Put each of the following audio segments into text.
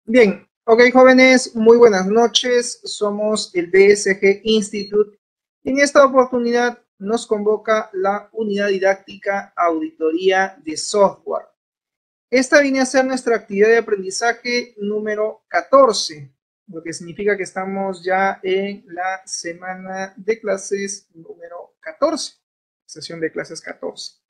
Bien, ok jóvenes, muy buenas noches. Somos el BSG Institute y en esta oportunidad nos convoca la unidad didáctica Auditoría de Software. Esta viene a ser nuestra actividad de aprendizaje número 14, lo que significa que estamos ya en la semana de clases número 14, sesión de clases 14.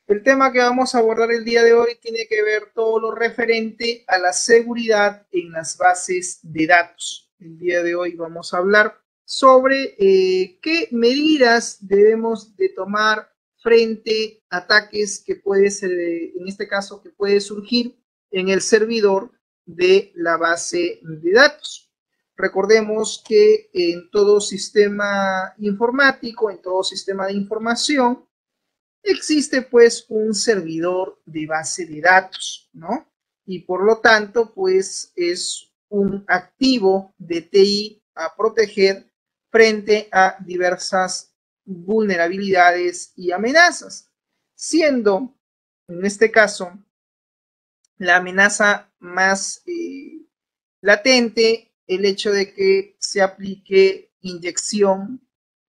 El tema que vamos a abordar el día de hoy tiene que ver todo lo referente a la seguridad en las bases de datos. El día de hoy vamos a hablar sobre qué medidas debemos de tomar frente a ataques que puede ser, en este caso, que puede surgir en el servidor de la base de datos. Recordemos que en todo sistema informático, en todo sistema de información, existe pues un servidor de base de datos, ¿no? Y por lo tanto, pues es un activo de TI a proteger frente a diversas vulnerabilidades y amenazas, siendo en este caso la amenaza más latente el hecho de que se aplique inyección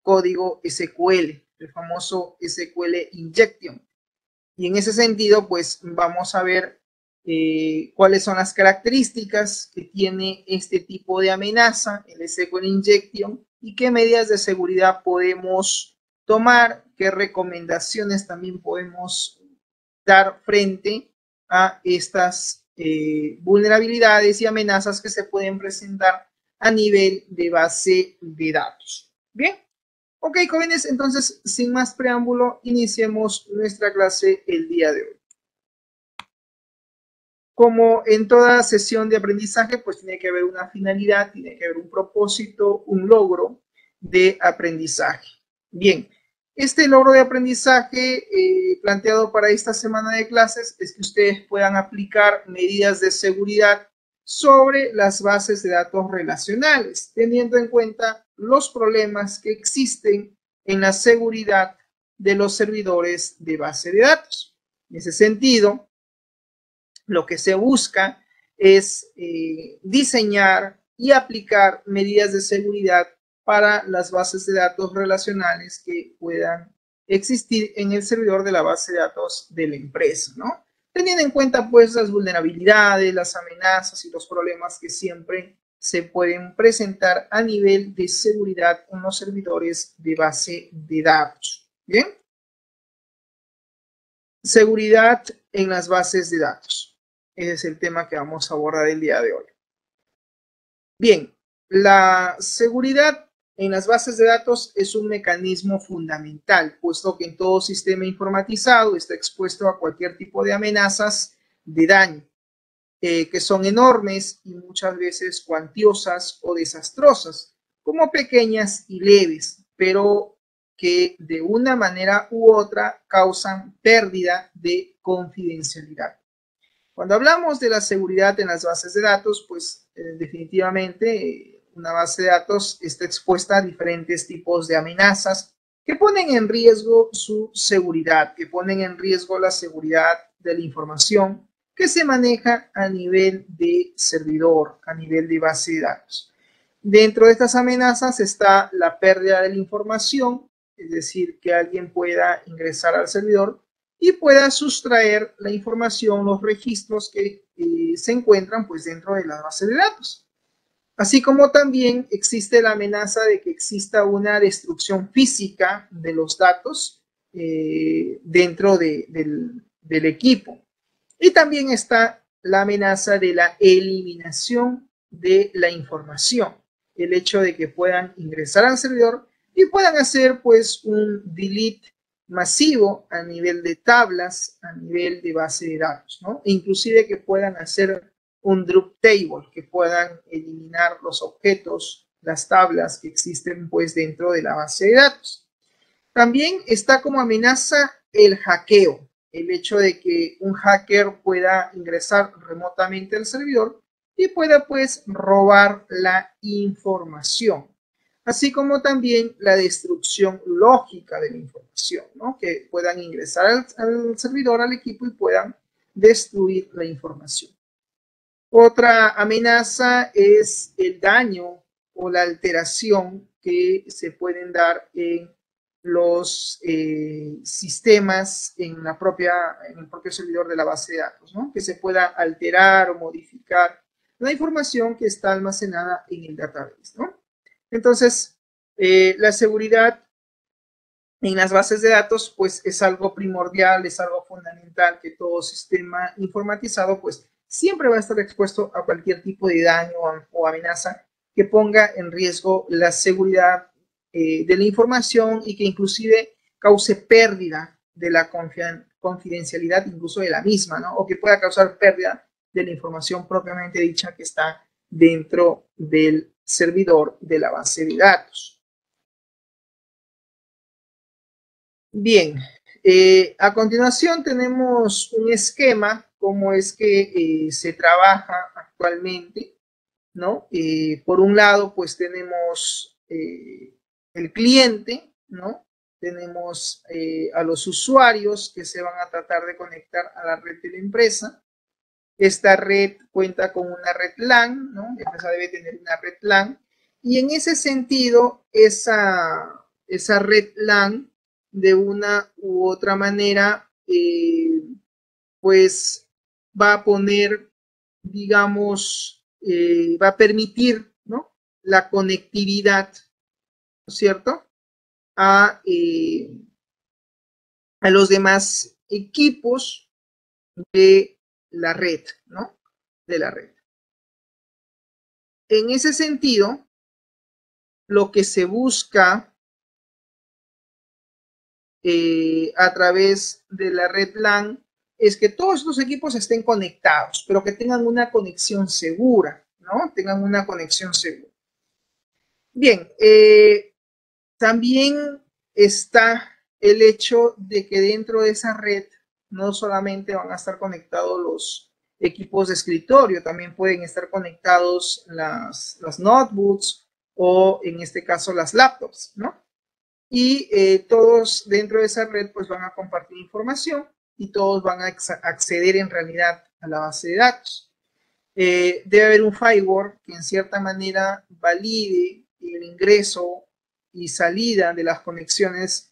código SQL, el famoso SQL Injection. Y en ese sentido, pues vamos a ver cuáles son las características que tiene este tipo de amenaza, el SQL Injection, y qué medidas de seguridad podemos tomar, qué recomendaciones también podemos dar frente a estas vulnerabilidades y amenazas que se pueden presentar a nivel de base de datos. Bien. Ok, jóvenes, entonces, sin más preámbulo, iniciemos nuestra clase el día de hoy. Como en toda sesión de aprendizaje, pues tiene que haber una finalidad, tiene que haber un propósito, un logro de aprendizaje. Bien, este logro de aprendizaje planteado para esta semana de clases es que ustedes puedan aplicar medidas de seguridad sobre las bases de datos relacionales, teniendo en cuenta los problemas que existen en la seguridad de los servidores de base de datos. En ese sentido, lo que se busca es diseñar y aplicar medidas de seguridad para las bases de datos relacionales que puedan existir en el servidor de la base de datos de la empresa, ¿no? Teniendo en cuenta pues las vulnerabilidades, las amenazas y los problemas que siempre se pueden presentar a nivel de seguridad en los servidores de base de datos. ¿Bien? Seguridad en las bases de datos. Ese es el tema que vamos a abordar el día de hoy. Bien, la seguridad en las bases de datos es un mecanismo fundamental, puesto que en todo sistema informatizado está expuesto a cualquier tipo de amenazas de daño, que son enormes y muchas veces cuantiosas o desastrosas, como pequeñas y leves, pero que de una manera u otra causan pérdida de confidencialidad. Cuando hablamos de la seguridad en las bases de datos, pues definitivamente una base de datos está expuesta a diferentes tipos de amenazas que ponen en riesgo su seguridad, que ponen en riesgo la seguridad de la información que se maneja a nivel de servidor, a nivel de base de datos. Dentro de estas amenazas está la pérdida de la información, es decir, que alguien pueda ingresar al servidor y pueda sustraer la información, los registros que se encuentran pues dentro de la base de datos. Así como también existe la amenaza de que exista una destrucción física de los datos dentro del equipo. Y también está la amenaza de la eliminación de la información, el hecho de que puedan ingresar al servidor y puedan hacer pues un delete masivo a nivel de tablas, a nivel de base de datos, ¿no? E inclusive que puedan hacer un drop table, que puedan eliminar los objetos, las tablas que existen pues dentro de la base de datos. También está como amenaza el hackeo, el hecho de que un hacker pueda ingresar remotamente al servidor y pueda pues robar la información, así como también la destrucción lógica de la información, ¿no? Que puedan ingresar al servidor, al equipo y puedan destruir la información. Otra amenaza es el daño o la alteración que se pueden dar en los sistemas en el propio servidor de la base de datos, ¿no? Que se pueda alterar o modificar la información que está almacenada en el database, ¿no? Entonces, la seguridad en las bases de datos, pues es algo primordial, es algo fundamental que todo sistema informatizado, pues siempre va a estar expuesto a cualquier tipo de daño o amenaza que ponga en riesgo la seguridad de la información y que inclusive cause pérdida de la confidencialidad incluso de la misma, ¿no? O que pueda causar pérdida de la información propiamente dicha que está dentro del servidor de la base de datos. Bien, a continuación tenemos un esquema, cómo es que se trabaja actualmente, ¿no? Por un lado, pues tenemos el cliente, ¿no? Tenemos a los usuarios que se van a tratar de conectar a la red de la empresa. Esta red cuenta con una red LAN, ¿no? La empresa debe tener una red LAN. Y en ese sentido, esa red LAN, de una u otra manera, pues va a poner, digamos, va a permitir, ¿no? La conectividad, ¿no es cierto? A los demás equipos de la red, ¿no? De la red. En ese sentido, lo que se busca a través de la red LAN es que todos los equipos estén conectados, pero que tengan una conexión segura, ¿no? Tengan una conexión segura. Bien, también está el hecho de que dentro de esa red no solamente van a estar conectados los equipos de escritorio, también pueden estar conectados las notebooks o en este caso las laptops, ¿no? Y todos dentro de esa red pues van a compartir información y todos van a acceder en realidad a la base de datos. Debe haber un firewall que en cierta manera valide el ingreso y salida de las conexiones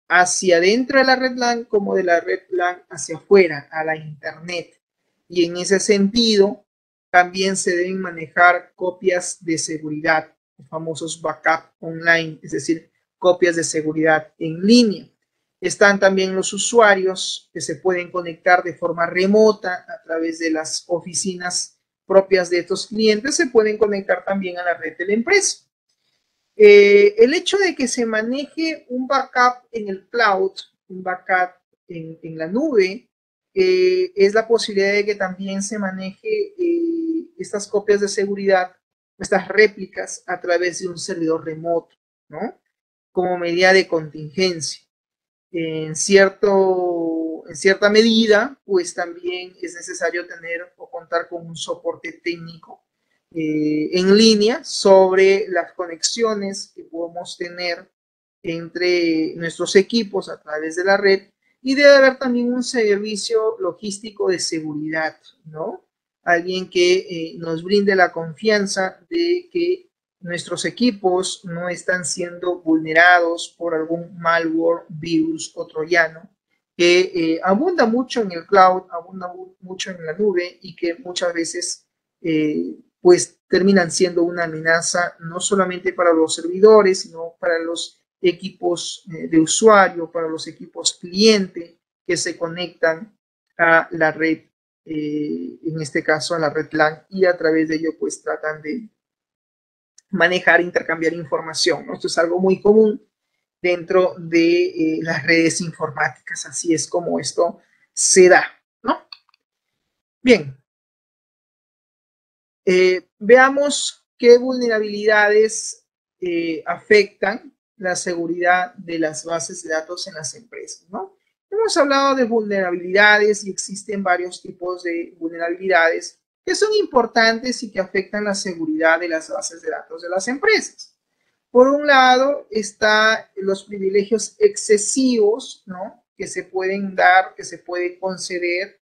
hacia dentro de la red LAN como de la red LAN hacia afuera, a la internet. Y en ese sentido, también se deben manejar copias de seguridad, los famosos backup online, es decir, copias de seguridad en línea. Están también los usuarios que se pueden conectar de forma remota a través de las oficinas propias de estos clientes, se pueden conectar también a la red de la empresa. El hecho de que se maneje un backup en el cloud, un backup en la nube, es la posibilidad de que también se maneje estas copias de seguridad, estas réplicas a través de un servidor remoto, ¿no? Como medida de contingencia. En cierta medida, pues también es necesario tener o contar con un soporte técnico en línea sobre las conexiones que podemos tener entre nuestros equipos a través de la red, y debe haber también un servicio logístico de seguridad, ¿no? Alguien que nos brinde la confianza de que nuestros equipos no están siendo vulnerados por algún malware, virus o troyano que abunda mucho en el cloud, abunda mucho en la nube y que muchas veces pues terminan siendo una amenaza no solamente para los servidores, sino para los equipos de usuario, para los equipos cliente que se conectan a la red, en este caso a la red LAN, y a través de ello pues tratan de manejar, intercambiar información, ¿no? Esto es algo muy común dentro de las redes informáticas, así es como esto se da, ¿no? Bien, veamos qué vulnerabilidades afectan la seguridad de las bases de datos en las empresas, ¿no? Hemos hablado de vulnerabilidades y existen varios tipos de vulnerabilidades que son importantes y que afectan la seguridad de las bases de datos de las empresas. Por un lado, están los privilegios excesivos, ¿no? Que se pueden dar, que se pueden conceder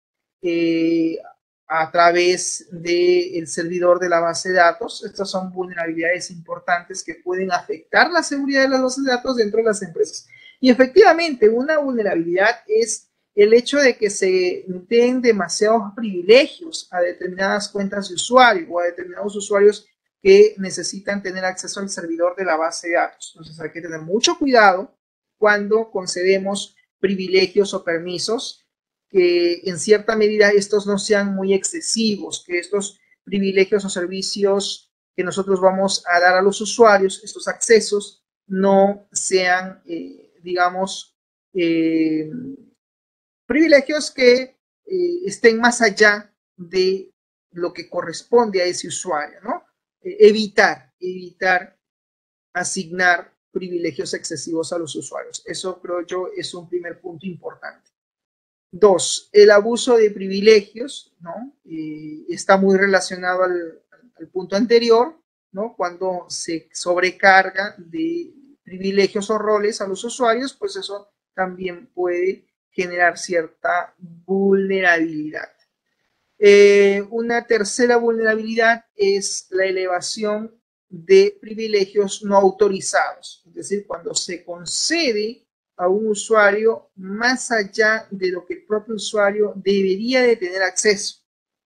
a través del servidor de la base de datos. Estas son vulnerabilidades importantes que pueden afectar la seguridad de las bases de datos dentro de las empresas. Y efectivamente, una vulnerabilidad es el hecho de que se den demasiados privilegios a determinadas cuentas de usuario o a determinados usuarios que necesitan tener acceso al servidor de la base de datos. Entonces hay que tener mucho cuidado cuando concedemos privilegios o permisos, que en cierta medida estos no sean muy excesivos, que estos privilegios o servicios que nosotros vamos a dar a los usuarios, estos accesos, no sean, digamos, privilegios que estén más allá de lo que corresponde a ese usuario, ¿no? Evitar asignar privilegios excesivos a los usuarios. Eso creo yo es un primer punto importante. 2, el abuso de privilegios, ¿no? Está muy relacionado al punto anterior, ¿no? Cuando se sobrecarga de privilegios o roles a los usuarios, pues eso también puede generar cierta vulnerabilidad. Una tercera vulnerabilidad es la elevación de privilegios no autorizados, es decir, cuando se concede a un usuario más allá de lo que el propio usuario debería de tener acceso,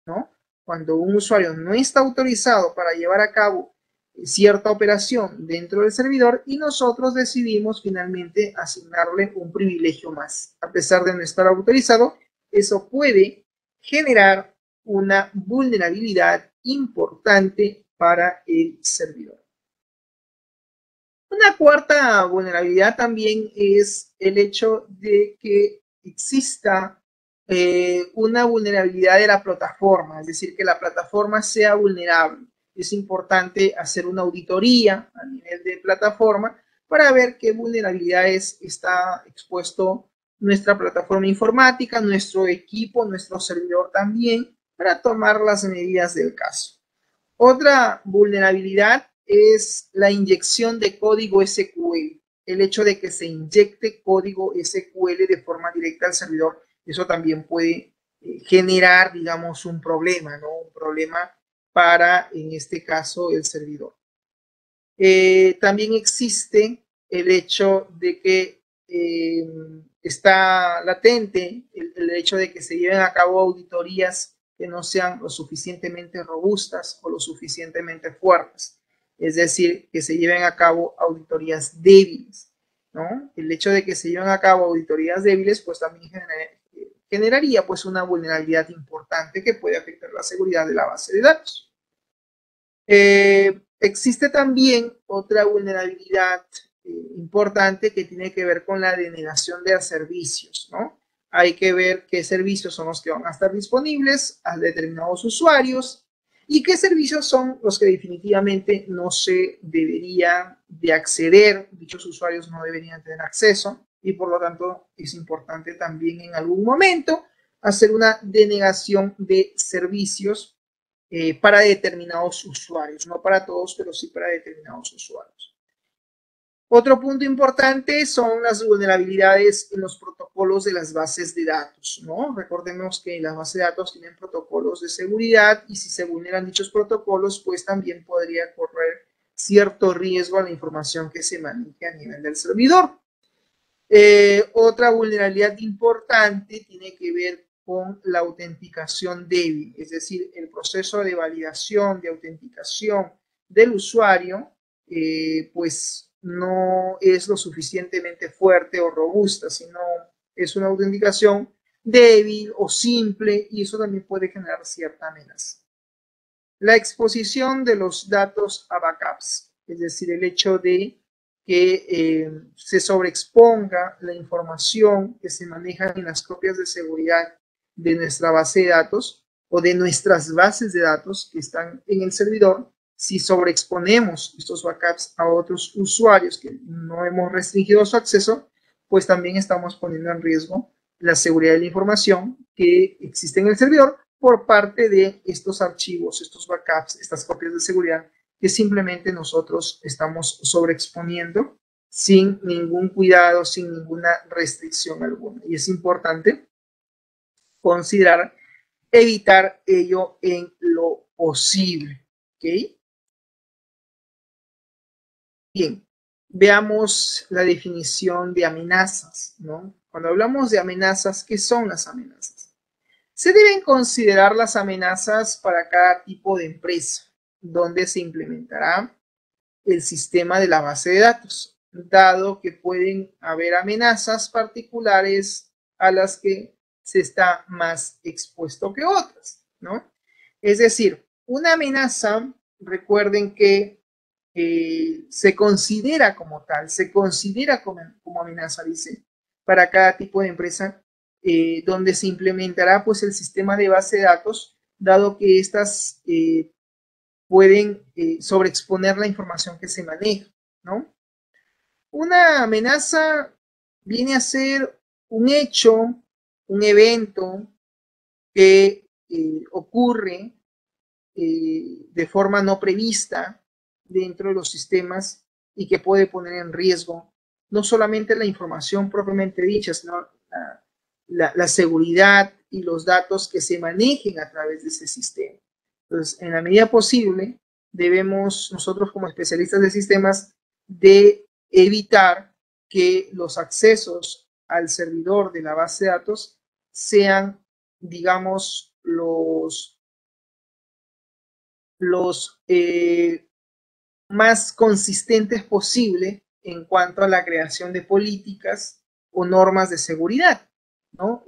¿no? Cuando un usuario no está autorizado para llevar a cabo cierta operación dentro del servidor y nosotros decidimos finalmente asignarle un privilegio más. A pesar de no estar autorizado, eso puede generar una vulnerabilidad importante para el servidor. Una cuarta vulnerabilidad también es el hecho de que exista una vulnerabilidad de la plataforma, es decir, que la plataforma sea vulnerable. Es importante hacer una auditoría a nivel de plataforma para ver qué vulnerabilidades está expuesto nuestra plataforma informática, nuestro equipo, nuestro servidor también, para tomar las medidas del caso. Otra vulnerabilidad es la inyección de código SQL, el hecho de que se inyecte código SQL de forma directa al servidor. Eso también puede generar, digamos, un problema, ¿no? Un problema para, en este caso, el servidor. También existe el hecho de que está latente el hecho de que se lleven a cabo auditorías que no sean lo suficientemente robustas o lo suficientemente fuertes. Es decir, que se lleven a cabo auditorías débiles, ¿no? El hecho de que se lleven a cabo auditorías débiles, pues también generaría pues una vulnerabilidad importante que puede afectar la seguridad de la base de datos. Existe también otra vulnerabilidad importante que tiene que ver con la denegación de servicios, ¿no? Hay que ver qué servicios son los que van a estar disponibles a determinados usuarios y qué servicios son los que definitivamente no se deberían de acceder, dichos usuarios no deberían tener acceso y por lo tanto es importante también en algún momento hacer una denegación de servicios para determinados usuarios, no para todos, pero sí para determinados usuarios. Otro punto importante son las vulnerabilidades en los protocolos de las bases de datos, ¿no? Recordemos que las bases de datos tienen protocolos de seguridad y si se vulneran dichos protocolos, pues también podría correr cierto riesgo a la información que se maneje a nivel del servidor. Otra vulnerabilidad importante tiene que ver con la autenticación débil, es decir, el proceso de validación, de autenticación del usuario, pues no es lo suficientemente fuerte o robusta, sino es una autenticación débil o simple y eso también puede generar cierta amenaza. La exposición de los datos a backups, es decir, el hecho de que se sobreexponga la información que se maneja en las copias de seguridad de nuestra base de datos o de nuestras bases de datos que están en el servidor. Si sobreexponemos estos backups a otros usuarios que no hemos restringido su acceso, pues también estamos poniendo en riesgo la seguridad de la información que existe en el servidor por parte de estos archivos, estos backups, estas copias de seguridad que simplemente nosotros estamos sobreexponiendo sin ningún cuidado, sin ninguna restricción alguna. Y es importante considerar evitar ello en lo posible. ¿Ok? Bien, veamos la definición de amenazas, ¿no? Cuando hablamos de amenazas, ¿qué son las amenazas? Se deben considerar las amenazas para cada tipo de empresa, donde se implementará el sistema de la base de datos, dado que pueden haber amenazas particulares a las que se está más expuesto que otras, ¿no? Es decir, una amenaza, recuerden que se considera como tal, se considera como amenaza, dice, para cada tipo de empresa, donde se implementará pues el sistema de base de datos, dado que estas pueden sobreexponer la información que se maneja, ¿no? Una amenaza viene a ser un hecho, un evento que ocurre de forma no prevista dentro de los sistemas y que puede poner en riesgo no solamente la información propiamente dicha, sino la seguridad y los datos que se manejen a través de ese sistema. Entonces, en la medida posible, debemos nosotros como especialistas de sistemas de evitar que los accesos al servidor de la base de datos sean, digamos, los más consistentes posible en cuanto a la creación de políticas o normas de seguridad, ¿no?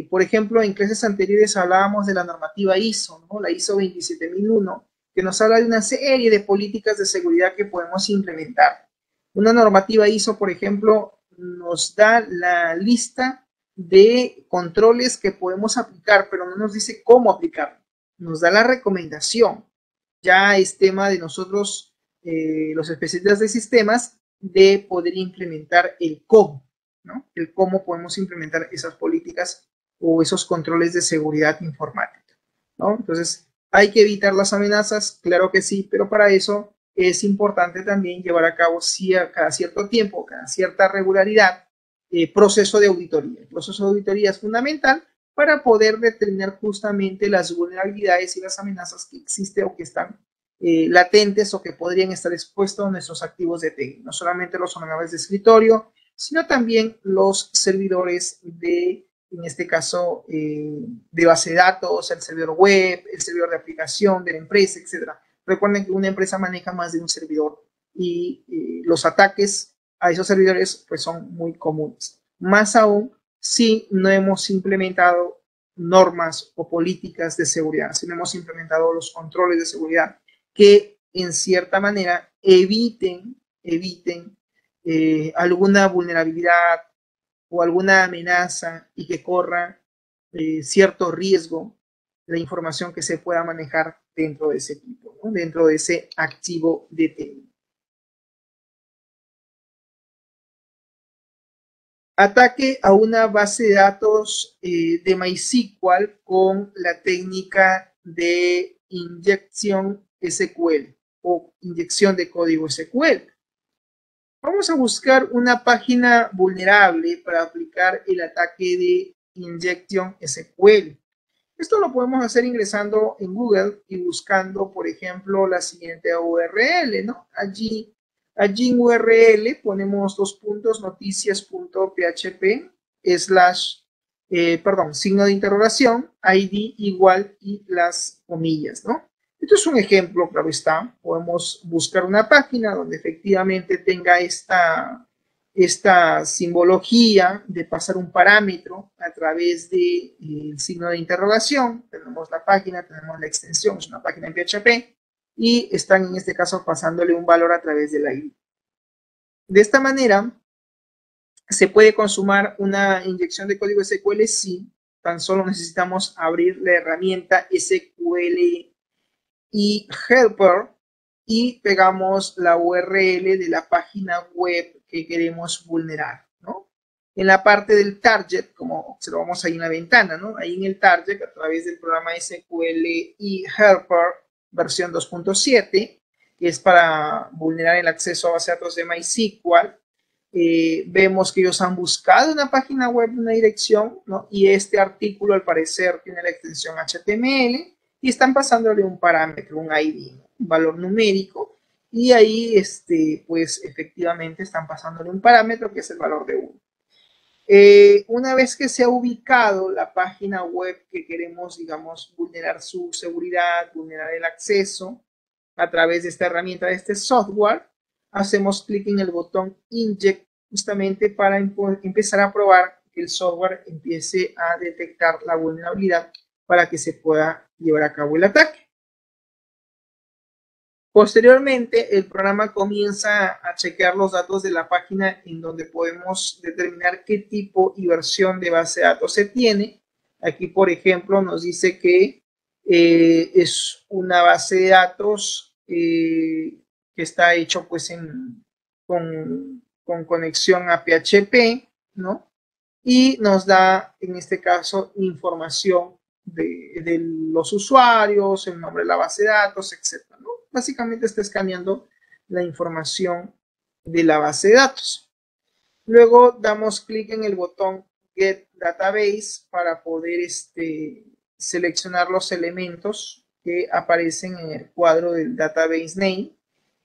Por ejemplo, en clases anteriores hablábamos de la normativa ISO, ¿no? La ISO 27001, que nos habla de una serie de políticas de seguridad que podemos implementar. Una normativa ISO, por ejemplo, nos da la lista de controles que podemos aplicar, pero no nos dice cómo aplicarlo. Nos da la recomendación. Ya es tema de nosotros, los especialistas de sistemas, de poder implementar el cómo, ¿no? El cómo podemos implementar esas políticas o esos controles de seguridad informática, ¿no? Entonces, hay que evitar las amenazas, claro que sí, pero para eso es importante también llevar a cabo cada cierto tiempo, cada cierta regularidad, proceso de auditoría. El proceso de auditoría es fundamental para poder determinar justamente las vulnerabilidades y las amenazas que existen o que están latentes o que podrían estar expuestos a nuestros activos de TI. No solamente los ordenadores de escritorio, sino también los servidores de, en este caso, de base de datos, el servidor web, el servidor de aplicación de la empresa, etc. Recuerden que una empresa maneja más de un servidor y los ataques a esos servidores pues son muy comunes. Más aún si no hemos implementado normas o políticas de seguridad, si no hemos implementado los controles de seguridad que en cierta manera eviten alguna vulnerabilidad o alguna amenaza y que corra cierto riesgo la información que se pueda manejar dentro de ese equipo, ¿no? Dentro de ese activo de TI. Ataque a una base de datos de MySQL con la técnica de inyección SQL o inyección de código SQL. Vamos a buscar una página vulnerable para aplicar el ataque de inyección SQL. Esto lo podemos hacer ingresando en Google y buscando, por ejemplo, la siguiente URL, ¿no? Allí en URL ponemos noticias.php signo de interrogación, ID igual y las comillas, ¿no? Esto es un ejemplo, claro está. Podemos buscar una página donde efectivamente tenga esta simbología de pasar un parámetro a través del signo de interrogación. Tenemos la página, tenemos la extensión, es una página en PHP, y están en este caso pasándole un valor a través del ID. De esta manera, ¿se puede consumar una inyección de código SQL? Sí, tan solo necesitamos abrir la herramienta SQL y Helper y pegamos la URL de la página web que queremos vulnerar, ¿no? En la parte del target, como observamos ahí en la ventana, ¿no? Ahí en el target, a través del programa SQL y Helper versión 2.7, que es para vulnerar el acceso a base de datos de MySQL, Vemos que ellos han buscado una página web, una dirección, ¿no? Y este artículo al parecer tiene la extensión HTML y están pasándole un parámetro, un ID, ¿no? Un valor numérico, y ahí pues efectivamente están pasándole un parámetro que es el valor de 1. Una vez que se ha ubicado la página web que queremos, digamos, vulnerar su seguridad, vulnerar el acceso a través de esta herramienta, de este software, hacemos clic en el botón Inject justamente para empezar a probar que el software empiece a detectar la vulnerabilidad para que se pueda llevar a cabo el ataque. Posteriormente, el programa comienza a chequear los datos de la página en donde podemos determinar qué tipo y versión de base de datos se tiene. Aquí, por ejemplo, nos dice que es una base de datos que está hecho pues con conexión a PHP, ¿no? Y nos da, en este caso, información de los usuarios, el nombre de la base de datos, etc. ¿no? Básicamente está escaneando la información de la base de datos. Luego damos clic en el botón Get Database para poder seleccionar los elementos que aparecen en el cuadro del Database Name.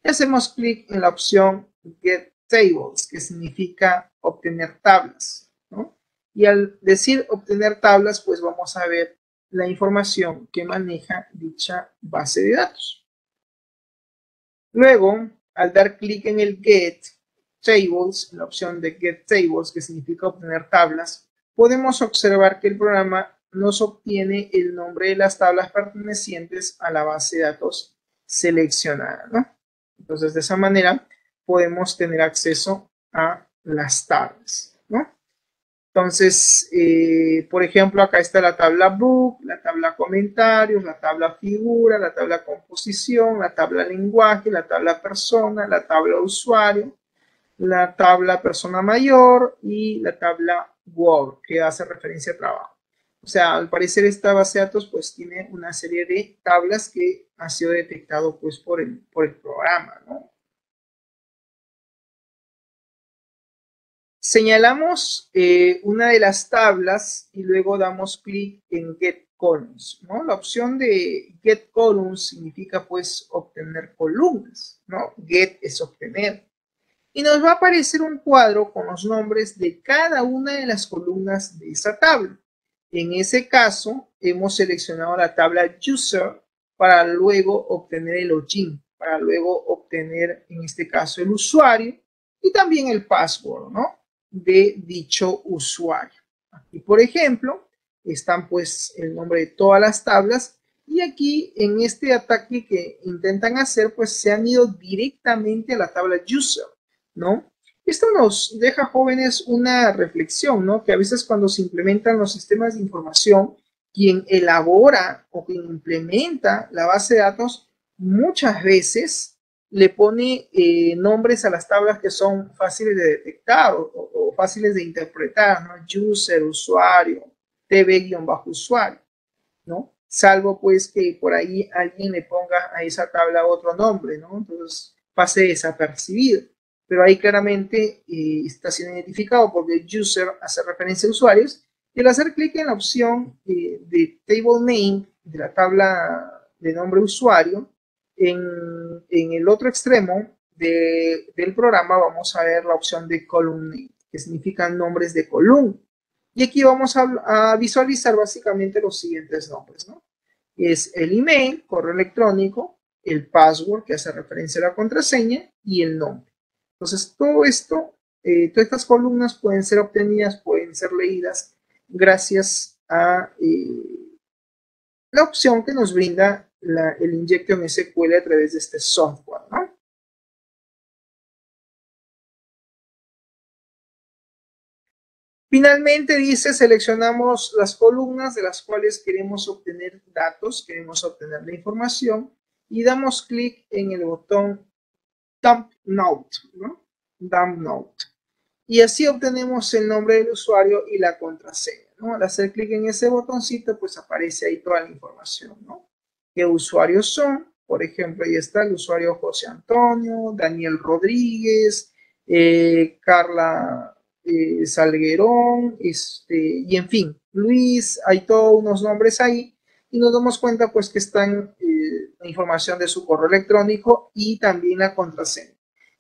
Y hacemos clic en la opción Get Tables, que significa obtener tablas, ¿no? Y al decir obtener tablas, pues vamos a ver la información que maneja dicha base de datos. Luego, al dar clic en el Get Tables, en la opción de Get Tables, que significa obtener tablas, podemos observar que el programa nos obtiene el nombre de las tablas pertenecientes a la base de datos seleccionada, ¿no? Entonces, de esa manera, podemos tener acceso a las tablas, ¿no? Entonces, por ejemplo, acá está la tabla book, la tabla comentarios, la tabla figura, la tabla composición, la tabla lenguaje, la tabla persona, la tabla usuario, la tabla persona mayor y la tabla Word, que hace referencia a trabajo. O sea, al parecer esta base de datos pues tiene una serie de tablas que ha sido detectado pues por el programa, ¿no? Señalamos una de las tablas y luego damos clic en Get Columns, ¿no? La opción de Get Columns significa pues obtener columnas, ¿no? Get es obtener. Y nos va a aparecer un cuadro con los nombres de cada una de las columnas de esa tabla. En ese caso, hemos seleccionado la tabla User para luego obtener el login, para luego obtener, en este caso, el usuario y también el password, ¿no? De dicho usuario. Aquí, por ejemplo, están pues el nombre de todas las tablas y aquí en este ataque que intentan hacer, pues se han ido directamente a la tabla User, ¿no? Esto nos deja, jóvenes, una reflexión, ¿no? Que a veces cuando se implementan los sistemas de información, quien elabora o quien implementa la base de datos, muchas veces le pone nombres a las tablas que son fáciles de detectar o fáciles de interpretar, ¿no? User, usuario, tb-usuario, ¿no? Salvo pues que por ahí alguien le ponga a esa tabla otro nombre, ¿no? Entonces pase desapercibido. Pero ahí claramente está siendo identificado porque el user hace referencia a usuarios y al hacer clic en la opción de table name de la tabla de nombre usuario, en el otro extremo del programa vamos a ver la opción de column name, que significan nombres de columna. Y aquí vamos a visualizar básicamente los siguientes nombres, ¿no? Es el email, correo electrónico, el password, que hace referencia a la contraseña, y el nombre. Entonces, todo esto, todas estas columnas pueden ser obtenidas, pueden ser leídas gracias a la opción que nos brinda el Injection SQL a través de este software, ¿no? Finalmente dice, seleccionamos las columnas de las cuales queremos obtener datos, queremos obtener la información y damos clic en el botón Dump Note, ¿no? Dump Note. Y así obtenemos el nombre del usuario y la contraseña, ¿no? Al hacer clic en ese botoncito, pues aparece ahí toda la información, ¿no? ¿Qué usuarios son? Por ejemplo, ahí está el usuario José Antonio, Daniel Rodríguez, Carla Salguerón, y en fin, Luis, hay todos unos nombres ahí y nos damos cuenta pues que están la información de su correo electrónico y también la contraseña.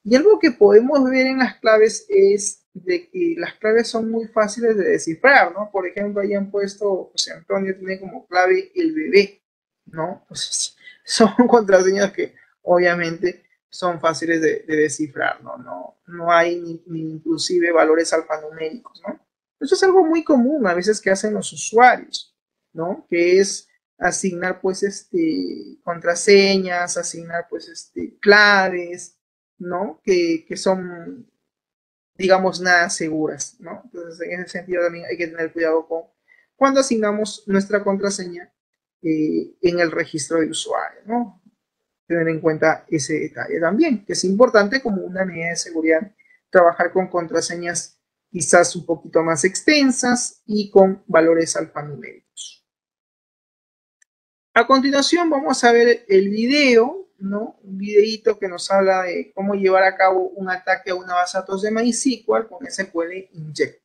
Y algo que podemos ver en las claves es de que las claves son muy fáciles de descifrar, ¿no? Por ejemplo, ahí han puesto, José Antonio tiene como clave el bebé, ¿no? Pues, son contraseñas que obviamente son fáciles de descifrar, ¿no? No hay ni inclusive valores alfanuméricos, ¿no? Eso es algo muy común a veces que hacen los usuarios, ¿no? Que es asignar pues contraseñas, asignar pues claves, ¿no? Que son, digamos, nada seguras, ¿no? Entonces, en ese sentido también hay que tener cuidado con cuando asignamos nuestra contraseña en el registro del usuario, ¿no? Tener en cuenta ese detalle también, que es importante como una medida de seguridad, trabajar con contraseñas quizás un poquito más extensas y con valores alfanuméricos. A continuación vamos a ver el video, ¿no? Un videito que nos habla de cómo llevar a cabo un ataque a una base de datos de MySQL con SQL Inject.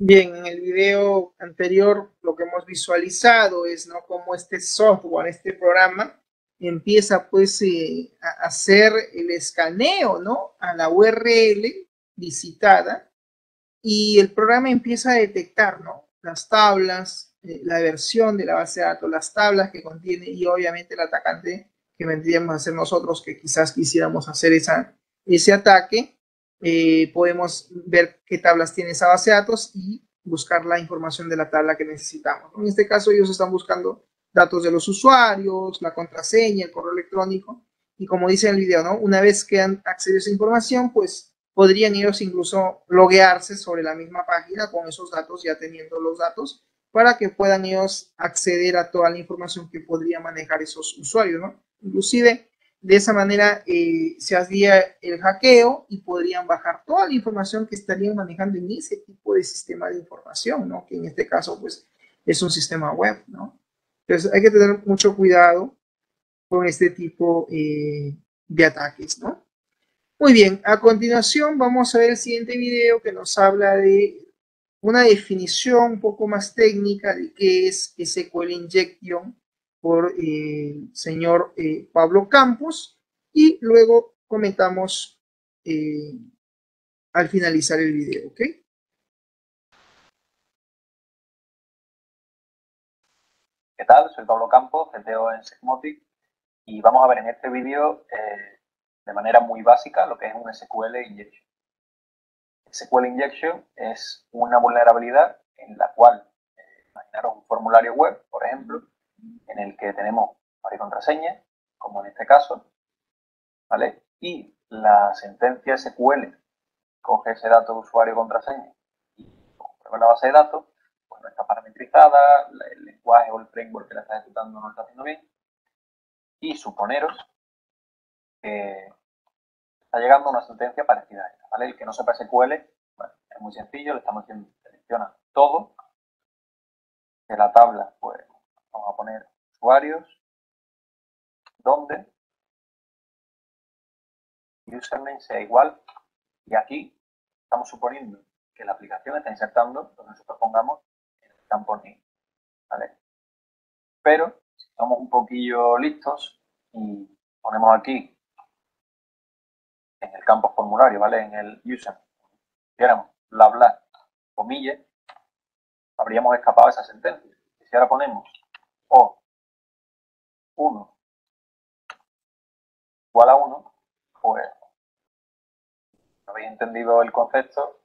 Bien, en el video anterior lo que hemos visualizado es, ¿no?, cómo este software, este programa, empieza pues a hacer el escaneo, ¿no?, a la URL visitada y el programa empieza a detectar, ¿no?, las tablas, la versión de la base de datos, las tablas que contiene y obviamente el atacante que vendríamos a hacer nosotros que quizás quisiéramos hacer ese ataque. Podemos ver qué tablas tiene esa base de datos y buscar la información de la tabla que necesitamos. En este caso ellos están buscando datos de los usuarios, la contraseña, el correo electrónico y como dice en el video, ¿no?, una vez que han accedido a esa información, pues podrían ellos incluso loguearse sobre la misma página con esos datos, ya teniendo los datos, para que puedan ellos acceder a toda la información que podrían manejar esos usuarios, ¿no? Inclusive, de esa manera se hacía el hackeo y podrían bajar toda la información que estarían manejando en ese tipo de sistema de información, ¿no? Que en este caso, pues, es un sistema web, ¿no? Entonces, hay que tener mucho cuidado con este tipo de ataques, ¿no? Muy bien, a continuación vamos a ver el siguiente video que nos habla de una definición un poco más técnica de qué es SQL Injection por el señor Pablo Campos y luego comentamos al finalizar el video, ¿ok? ¿Qué tal? Soy Pablo Campos, CTO en Segmotic y vamos a ver en este vídeo de manera muy básica lo que es un SQL Injection. SQL Injection es una vulnerabilidad en la cual, imaginaros un formulario web, por ejemplo, en el que tenemos varias contraseñas, como en este caso, ¿vale? Y la sentencia SQL coge ese dato de usuario y contraseña y comprueba la base de datos, pues no está parametrizada, el lenguaje o el framework que la está ejecutando no lo está haciendo bien. Y suponeros que está llegando una sentencia parecida a esta, ¿vale? El que no sepa SQL, bueno, es muy sencillo, le estamos diciendo, selecciona todo de la tabla, pues vamos a poner usuarios, donde username sea igual, y aquí estamos suponiendo que la aplicación está insertando lo que nosotros pongamos en el campo name, ¿vale? Pero si somos un poquillo listos y ponemos aquí en el campo formulario, ¿vale? En el user, quisiéramos bla bla, comillas, habríamos escapado a esa sentencia. Y si ahora ponemos O1 igual a 1, pues no habéis entendido el concepto.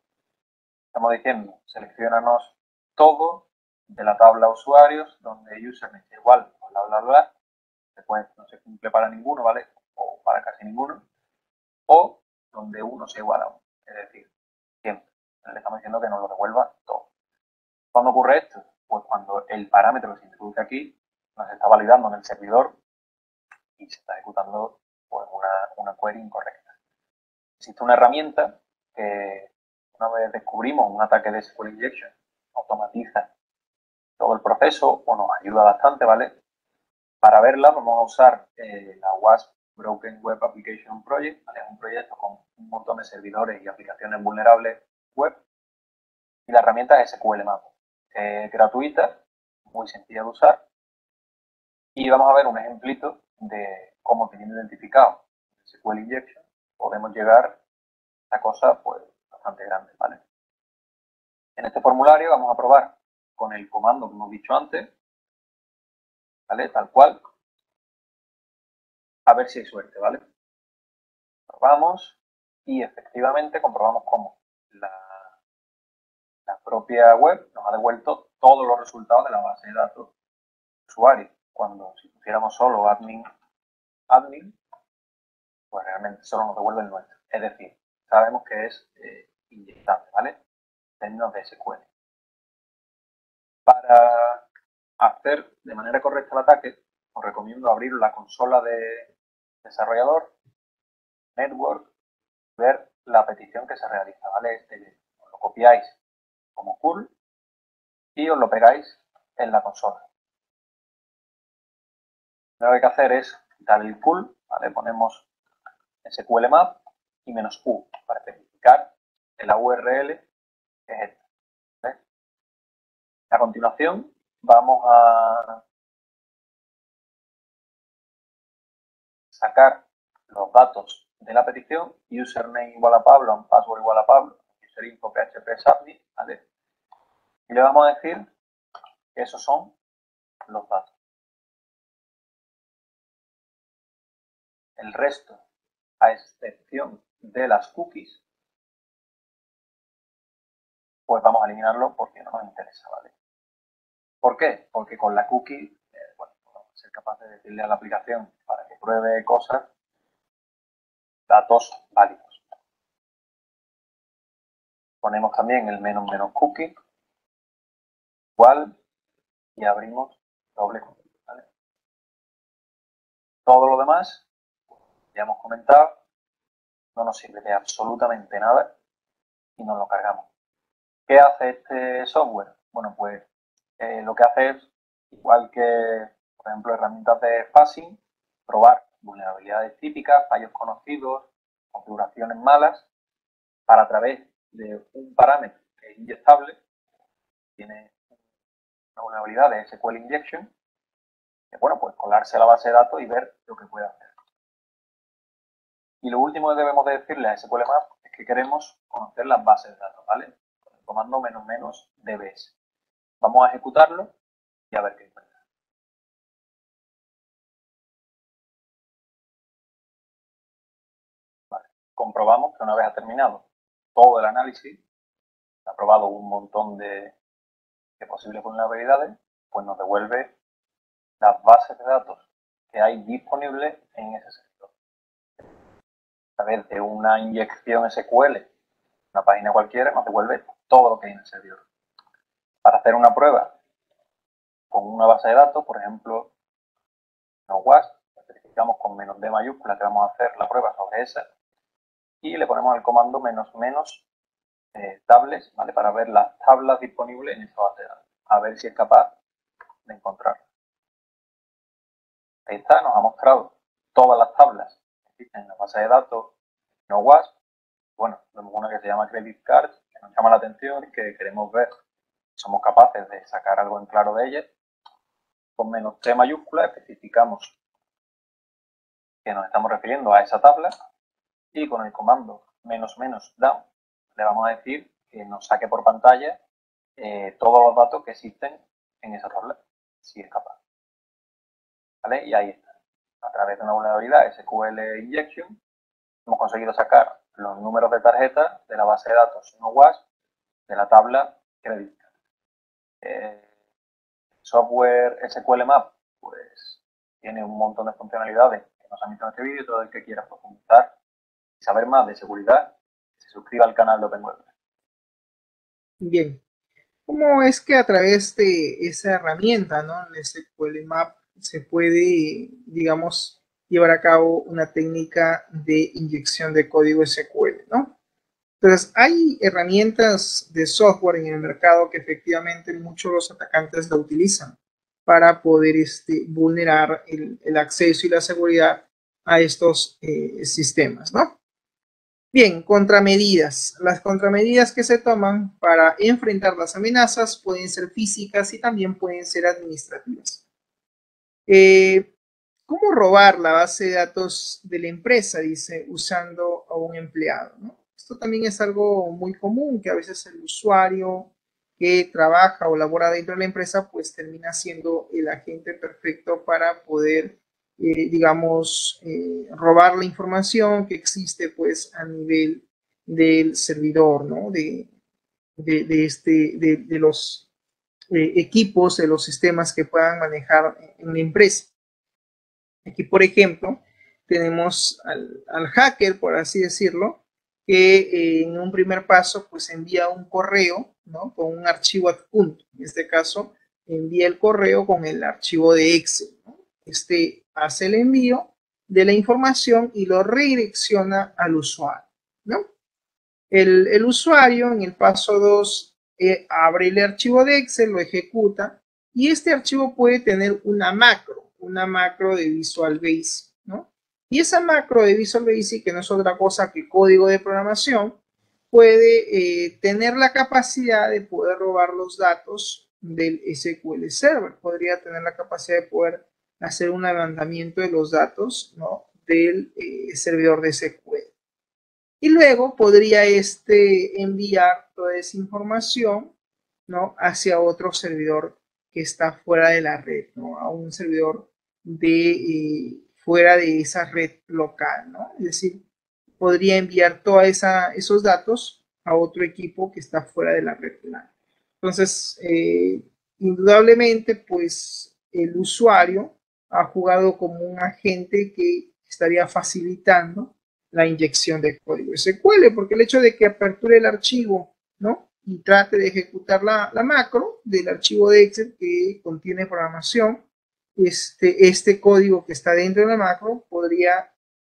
Estamos diciendo, seleccionanos todo de la tabla usuarios, donde username es igual, bla bla bla, después no se cumple para ninguno, ¿vale? O para casi ninguno, o donde 1 sea igual a 1, es decir, siempre. Le estamos diciendo que nos lo devuelva todo. ¿Cuándo ocurre esto? Pues cuando el parámetro que se introduce aquí nos está validando en el servidor y se está ejecutando pues, una query incorrecta. Existe una herramienta que una vez descubrimos un ataque de SQL Injection, automatiza todo el proceso o nos ayuda bastante, ¿vale? Para verla vamos a usar la WASP Broken Web Application Project, ¿vale? Es un proyecto con un montón de servidores y aplicaciones vulnerables web. Y la herramienta es SQL Map. Es gratuita, muy sencilla de usar. Y vamos a ver un ejemplito de cómo teniendo identificado SQL Injection podemos llegar a cosa pues bastante grande, ¿vale? En este formulario vamos a probar con el comando que hemos dicho antes, ¿vale? Tal cual. A ver si hay suerte, ¿vale? Probamos y efectivamente comprobamos cómo la propia web nos ha devuelto todos los resultados de la base de datos usuario. Cuando si pusiéramos solo admin, pues realmente solo nos devuelve el nuestro. Es decir, sabemos que es inyectable, ¿vale? En términos de SQL. Para hacer de manera correcta el ataque, os recomiendo abrir la consola de desarrollador, network, ver la petición que se realiza, ¿vale? Os lo copiáis como curl y os lo pegáis en la consola. Lo que hay que hacer es quitar el curl, ¿vale? Ponemos SQL map y -u para especificar en la URL que es esta, ¿vale? A continuación vamos a sacar los datos de la petición, username igual a Pablo, and password igual a Pablo, userinfo php submit, ¿vale? Y le vamos a decir que esos son los datos. El resto, a excepción de las cookies, pues vamos a eliminarlo porque no nos interesa, ¿vale? ¿Por qué? Porque con la cookie, bueno, vamos a ser capaces de decirle a la aplicación para que pruebe cosas, datos válidos. Ponemos también el menos cookie, igual, y abrimos doble cookie, ¿vale? Todo lo demás, ya hemos comentado, no nos sirve de absolutamente nada y nos lo cargamos. ¿Qué hace este software? Bueno, pues lo que hace es, igual que, por ejemplo, herramientas de phashing, probar vulnerabilidades típicas, fallos conocidos, configuraciones malas, para a través de un parámetro que es inyectable, tiene una vulnerabilidad de SQL Injection, que bueno, pues colarse a la base de datos y ver lo que puede hacer. Y lo último que debemos de decirle a SQL Map es que queremos conocer las bases de datos, ¿vale? Con el comando -dbs. Vamos a ejecutarlo y a ver qué encuentra. Vale. Comprobamos que una vez ha terminado todo el análisis, ha probado un montón de posibles vulnerabilidades, pues nos devuelve las bases de datos que hay disponibles en ese sector. A través de una inyección SQL una página cualquiera nos devuelve todo lo que hay en el servidor. Para hacer una prueba con una base de datos, por ejemplo, no WASP, especificamos con -d mayúscula que vamos a hacer la prueba sobre esa y le ponemos el comando tables, ¿vale? Para ver las tablas disponibles en esa base de datos, a ver si es capaz de encontrarlas. Ahí está, nos ha mostrado todas las tablas que existen en la base de datos no WASP. Bueno, vemos una que se llama Credit Card, que nos llama la atención y que queremos ver si somos capaces de sacar algo en claro de ella. Con -t mayúscula especificamos que nos estamos refiriendo a esa tabla y con el comando -down le vamos a decir que nos saque por pantalla todos los datos que existen en esa tabla, si es capaz. ¿Vale? Y ahí está. A través de una vulnerabilidad SQL Injection hemos conseguido sacar los números de tarjeta de la base de datos no WASP de la tabla Credit Card. Software SQL Map, pues tiene un montón de funcionalidades que nos han visto en este vídeo. Todo el que quiera profundizar y saber más de seguridad, se suscriba al canal de OpenWeb. Bien, ¿cómo es que a través de esa herramienta, ¿no? El SQL Map, se puede, digamos, llevar a cabo una técnica de inyección de código SQL, ¿no? Entonces, hay herramientas de software en el mercado que efectivamente muchos de los atacantes la utilizan para poder vulnerar el acceso y la seguridad a estos sistemas, ¿no? Bien, contramedidas. Las contramedidas que se toman para enfrentar las amenazas pueden ser físicas y también pueden ser administrativas. ¿Cómo robar la base de datos de la empresa? Dice, usando a un empleado, ¿no? Esto también es algo muy común, que a veces el usuario que trabaja o labora dentro de la empresa, pues termina siendo el agente perfecto para poder, digamos, robar la información que existe, pues, a nivel del servidor, ¿no? De los equipos, de los sistemas que puedan manejar en la empresa. Aquí, por ejemplo, tenemos al hacker, por así decirlo, que en un primer paso pues envía un correo, ¿no? Con un archivo adjunto. En este caso, envía el correo con el archivo de Excel, ¿no? Hace el envío de la información y lo redirecciona al usuario, ¿no? El usuario en el paso 2 abre el archivo de Excel, lo ejecuta y este archivo puede tener una macro de Visual Basic, ¿no? Y esa macro de Visual Basic, que no es otra cosa que código de programación, puede tener la capacidad de poder robar los datos del SQL Server. Podría tener la capacidad de poder hacer un levantamiento de los datos, ¿no? Del servidor de SQL. Y luego podría enviar toda esa información, ¿no? Hacia otro servidor que está fuera de la red, ¿no? A un servidor fuera de esa red local, ¿no? Es decir, podría enviar todos esos datos a otro equipo que está fuera de la red LAN. Entonces, indudablemente, pues el usuario ha jugado como un agente que estaría facilitando la inyección de código SQL, porque el hecho de que aperture el archivo, ¿no? Y trate de ejecutar la macro del archivo de Excel que contiene programación, este código que está dentro de la macro podría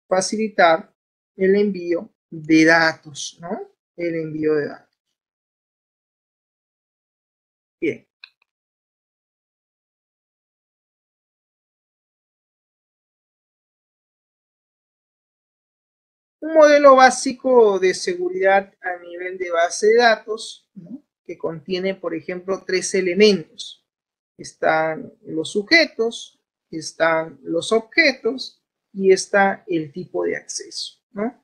facilitar el envío de datos, ¿no? El envío de datos. Bien. Un modelo básico de seguridad a nivel de base de datos, ¿no? Que contiene, por ejemplo, 3 elementos. Están los sujetos, están los objetos y está el tipo de acceso, ¿no?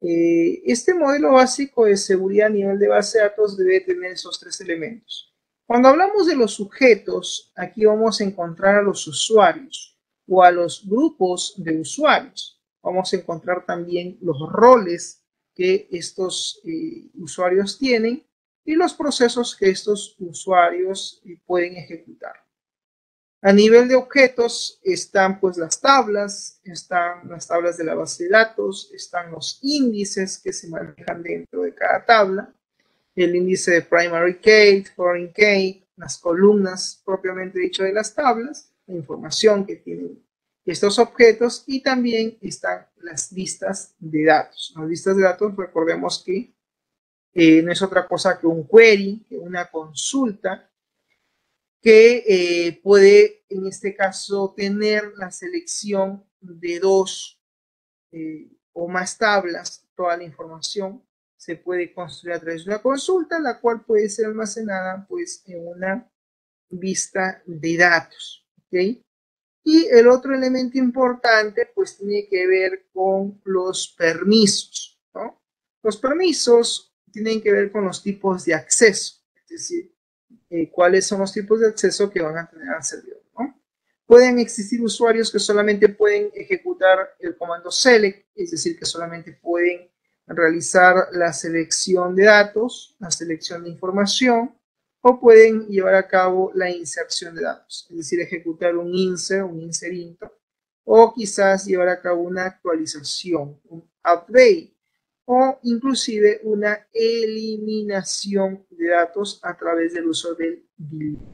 Este modelo básico de seguridad a nivel de base de datos debe tener esos 3 elementos. Cuando hablamos de los sujetos, aquí vamos a encontrar a los usuarios o a los grupos de usuarios. Vamos a encontrar también los roles que estos usuarios tienen y los procesos que estos usuarios pueden ejecutar. A nivel de objetos están pues están las tablas de la base de datos, están los índices que se manejan dentro de cada tabla, el índice de primary key, foreign key, las columnas propiamente dicho de las tablas, la información que tienen estos objetos y también están las listas de datos. Las listas de datos, recordemos que no es otra cosa que un query, que una consulta que puede en este caso tener la selección de dos o más tablas, toda la información se puede construir a través de una consulta, la cual puede ser almacenada pues en una vista de datos, ¿ok? Y el otro elemento importante pues tiene que ver con los permisos, ¿no? Los permisos tienen que ver con los tipos de acceso, es decir, cuáles son los tipos de acceso que van a tener al servidor, ¿no? Pueden existir usuarios que solamente pueden ejecutar el comando select, es decir, que solamente pueden realizar la selección de datos, la selección de información, o pueden llevar a cabo la inserción de datos, es decir, ejecutar un insert, un inserinto, o quizás llevar a cabo una actualización, un update, o inclusive una eliminación de datos a través del uso del delete.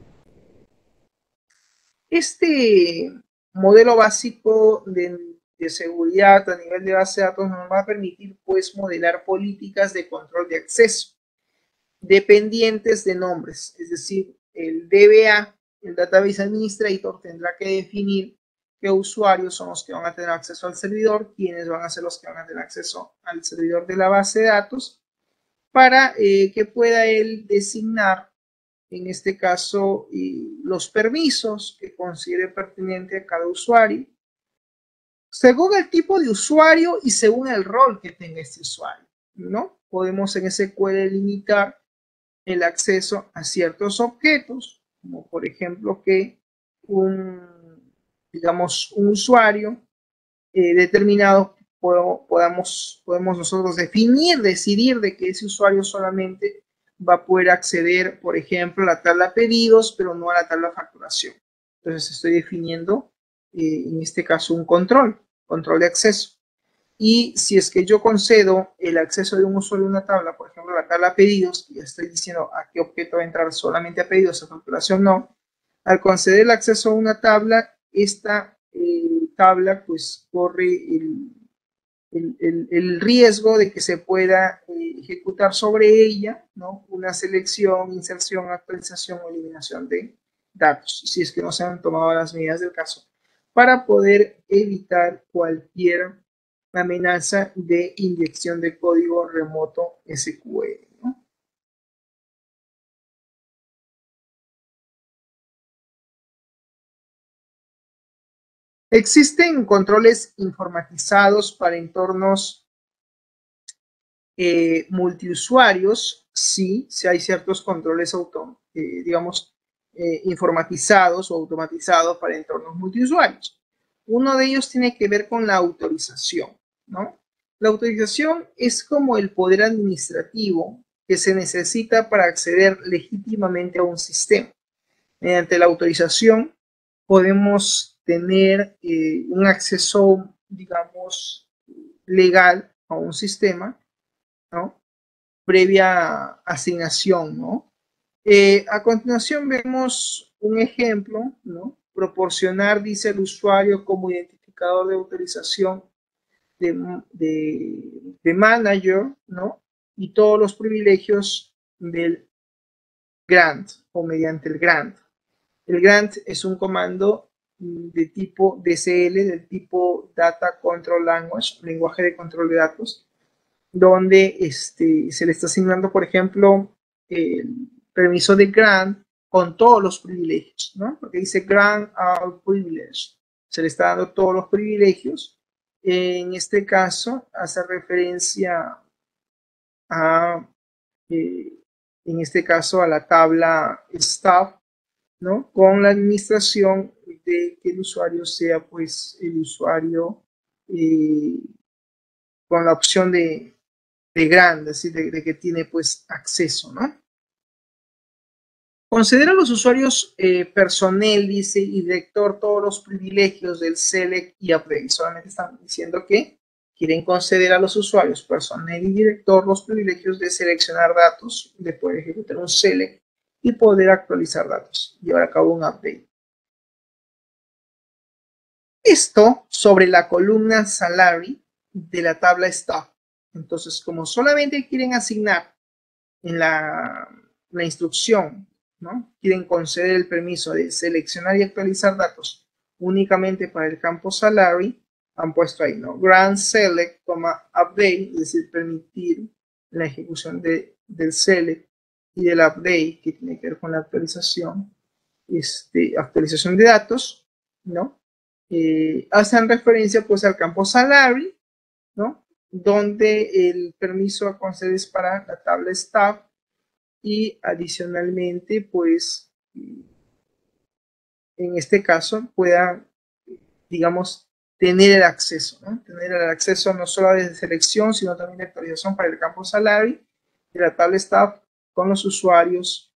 Este modelo básico de seguridad a nivel de base de datos nos va a permitir pues modelar políticas de control de acceso dependientes de nombres, es decir, el DBA, el Database Administrator, tendrá que definir qué usuarios son los que van a tener acceso al servidor, quiénes van a ser los que van a tener acceso al servidor de la base de datos, para que pueda él designar, en este caso, los permisos que considere pertinente a cada usuario, según el tipo de usuario y según el rol que tenga este usuario, ¿no? Podemos en SQL limitar el acceso a ciertos objetos, como por ejemplo que digamos, un usuario determinado podemos nosotros decidir de que ese usuario solamente va a poder acceder, por ejemplo, a la tabla pedidos, pero no a la tabla facturación. Entonces estoy definiendo, en este caso, un control de acceso. Y si es que yo concedo el acceso de un usuario a una tabla, por ejemplo, la tabla pedidos, y estoy diciendo a qué objeto va a entrar solamente a pedidos, a facturación no, al conceder el acceso a una tabla, esta tabla pues corre el riesgo de que se pueda ejecutar sobre ella, ¿no? Una selección, inserción, actualización o eliminación de datos, si es que no se han tomado las medidas del caso, para poder evitar cualquier amenaza de inyección de código remoto SQL, ¿no? Existen controles informatizados para entornos multiusuarios, sí hay ciertos controles digamos, informatizados o automatizados para entornos multiusuarios. Uno de ellos tiene que ver con la autorización, ¿no? La autorización es como el poder administrativo que se necesita para acceder legítimamente a un sistema. Mediante la autorización podemos tener un acceso, digamos, legal a un sistema, ¿no? Previa asignación, ¿no? A continuación vemos un ejemplo, ¿no? Proporcionar, dice el usuario, como identificador de autorización de manager, ¿no? Y todos los privilegios del grant o mediante el grant. El grant es un comando de tipo DCL, del tipo Data Control Language, lenguaje de control de datos, donde se le está asignando, por ejemplo, el permiso de grant con todos los privilegios, ¿no? Porque dice grant all privilege. Se le está dando todos los privilegios. En este caso, hace referencia a, en este caso, a la tabla staff, ¿no? Con la administración de que el usuario sea, pues, el usuario con la opción de grande, así de que tiene pues acceso, ¿no? Conceder a los usuarios personnel, dice, y director todos los privilegios del select y update. Solamente están diciendo que quieren conceder a los usuarios personnel y director los privilegios de seleccionar datos, de poder ejecutar un select y poder actualizar datos, llevar a cabo un update. Esto sobre la columna salary de la tabla staff. Entonces, como solamente quieren asignar en la instrucción, ¿no? Quieren conceder el permiso de seleccionar y actualizar datos únicamente para el campo salary, han puesto ahí, ¿no? Grant select, update, es decir, permitir la ejecución del select y del update, que tiene que ver con la actualización, actualización de datos, ¿no? Hacen referencia pues al campo salary, ¿no? Donde el permiso a conceder es para la tabla staff y adicionalmente pues en este caso pueda, digamos, tener el acceso, ¿no? Tener el acceso no solo de selección, sino también de actualización para el campo salary de la tabla staff con los usuarios,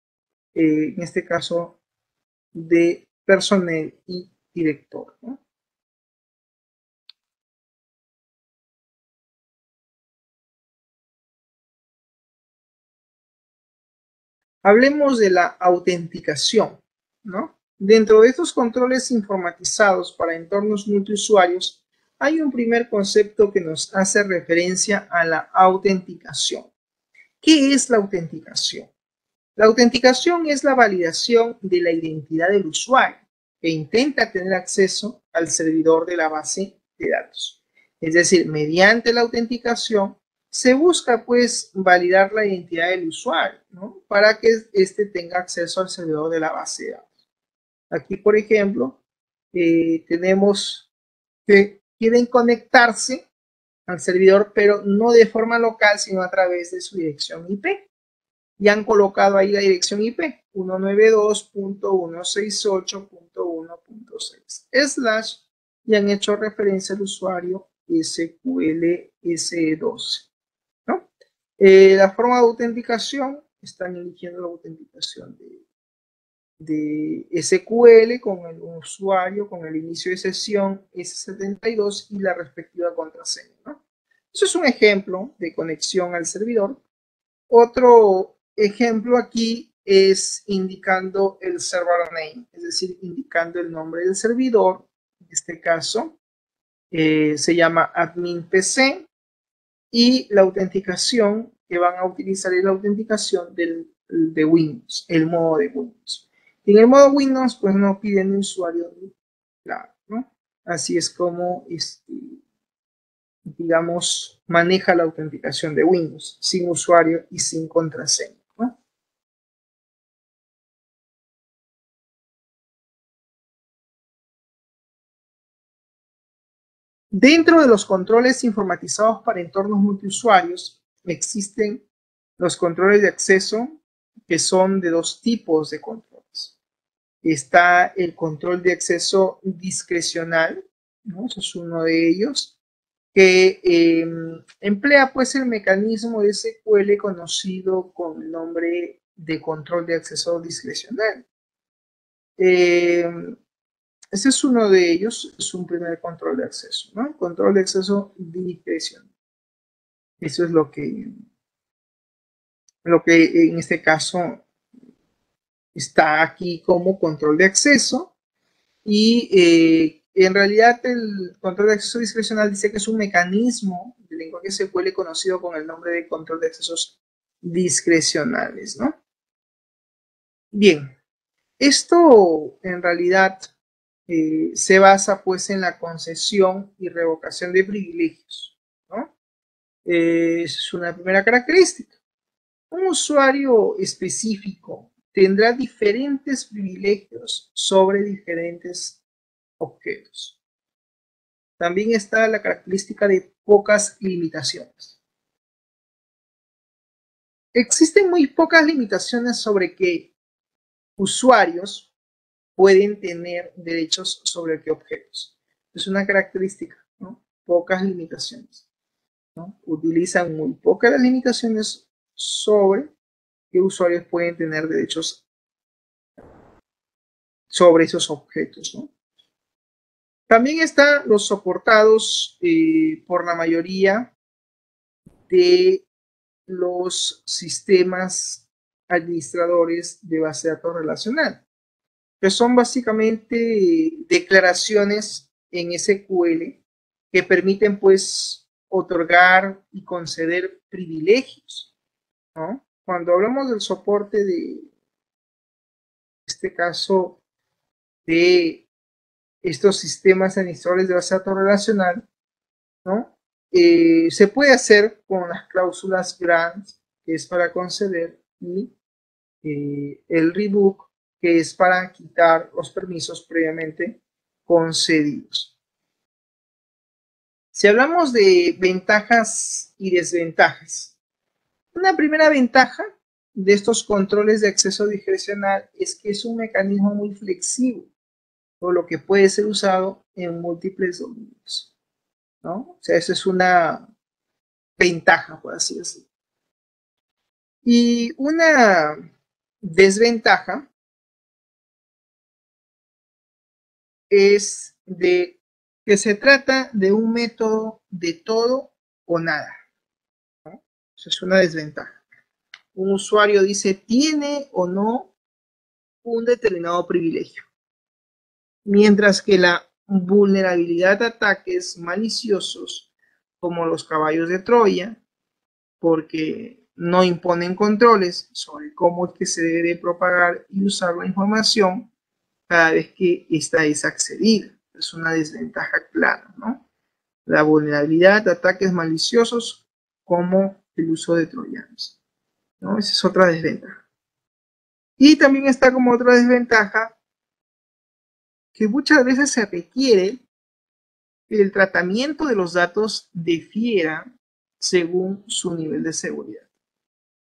en este caso de personal y director, ¿no? Hablemos de la autenticación, ¿no? Dentro de estos controles informatizados para entornos multiusuarios, hay un primer concepto que nos hace referencia a la autenticación. ¿Qué es la autenticación? La autenticación es la validación de la identidad del usuario que intenta tener acceso al servidor de la base de datos. Es decir, mediante la autenticación se busca pues validar la identidad del usuario, ¿no? Para que éste tenga acceso al servidor de la base de datos. Aquí, por ejemplo, tenemos que quieren conectarse al servidor, pero no de forma local, sino a través de su dirección IP. Y han colocado ahí la dirección IP, 192.168.1.6, y han hecho referencia al usuario SQL S12. ¿No? La forma de autenticación, están eligiendo la autenticación de SQL con el usuario, con el inicio de sesión S72 y la respectiva contraseña, ¿no? Eso es un ejemplo de conexión al servidor. Otro ejemplo aquí es indicando el server name, es decir, indicando el nombre del servidor. En este caso se llama admin PC, y la autenticación que van a utilizar es la autenticación de Windows, el modo de Windows. En el modo Windows, pues no piden usuario claro, ¿no? Así es como, digamos, maneja la autenticación de Windows, sin usuario y sin contraseña, ¿no? Dentro de los controles informatizados para entornos multiusuarios, existen los controles de acceso, que son de dos tipos de controles. Está el control de acceso discrecional, ¿no? Eso es uno de ellos, que emplea pues el mecanismo de SQL conocido con el nombre de control de acceso discrecional. Ese es uno de ellos, es un primer control de acceso, ¿no? Control de acceso discrecional. Eso es lo que en este caso está aquí como control de acceso. Y en realidad el control de acceso discrecional dice que es un mecanismo de lenguaje SQL conocido con el nombre de control de accesos discrecionales, ¿no? Bien, esto en realidad se basa pues en la concesión y revocación de privilegios, ¿no? Esa es una primera característica. Un usuario específico tendrá diferentes privilegios sobre diferentes objetos. También está la característica de pocas limitaciones. Existen muy pocas limitaciones sobre qué usuarios pueden tener derechos sobre qué objetos. Es una característica, ¿no? Pocas limitaciones, ¿no? Utilizan muy pocas limitaciones sobre qué usuarios pueden tener derechos sobre esos objetos, ¿no? También están los soportados por la mayoría de los sistemas administradores de base de datos relacional, que son básicamente declaraciones en SQL que permiten pues otorgar y conceder privilegios, ¿no? Cuando hablamos del soporte de este caso de estos sistemas administradores de base de datos relacional, ¿no? Se puede hacer con las cláusulas grant, que es para conceder, y el rebook, que es para quitar los permisos previamente concedidos. Si hablamos de ventajas y desventajas, una primera ventaja de estos controles de acceso discrecional es que es un mecanismo muy flexible, por lo que puede ser usado en múltiples dominios, ¿no? O sea, esa es una ventaja, por así decirlo. Y una desventaja es de que se trata de un método de todo o nada, ¿no? Eso es una desventaja. Un usuario dice, ¿tiene o no un determinado privilegio? Mientras que la vulnerabilidad a ataques maliciosos, como los caballos de Troya, porque no imponen controles sobre cómo es que se debe propagar y usar la información cada vez que esta es accedida. Es una desventaja clara, ¿no? La vulnerabilidad a ataques maliciosos como el uso de troyanos, ¿no? Esa es otra desventaja. Y también está como otra desventaja que muchas veces se requiere que el tratamiento de los datos difiera según su nivel de seguridad.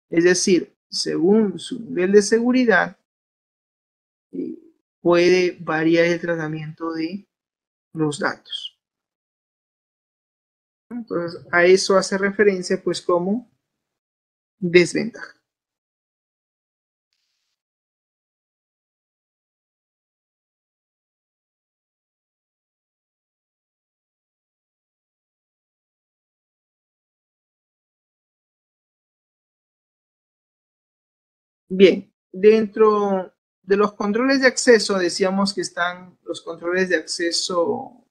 Es decir, según su nivel de seguridad, puede variar el tratamiento de los datos. Entonces, a eso hace referencia, pues, como desventaja. Bien, dentro de los controles de acceso, decíamos que están los controles de acceso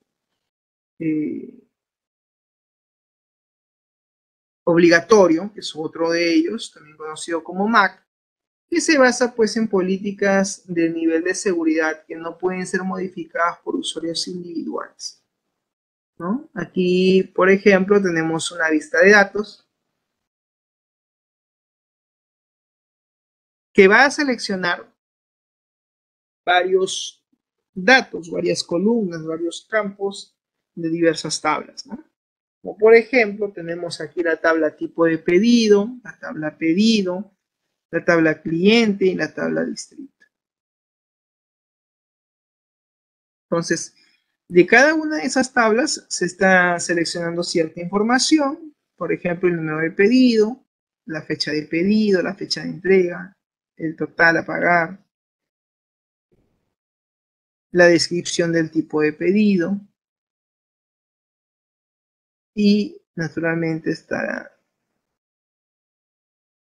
obligatorio, que es otro de ellos, también conocido como MAC, que se basa pues en políticas de nivel de seguridad que no pueden ser modificadas por usuarios individuales, ¿no? Aquí, por ejemplo, tenemos una vista de datos que va a seleccionar varios datos, varias columnas, varios campos de diversas tablas, ¿no? Como por ejemplo, tenemos aquí la tabla tipo de pedido, la tabla pedido, la tabla cliente y la tabla distrito. Entonces, de cada una de esas tablas se está seleccionando cierta información, por ejemplo, el número de pedido, la fecha de pedido, la fecha de entrega, el total a pagar, la descripción del tipo de pedido y naturalmente está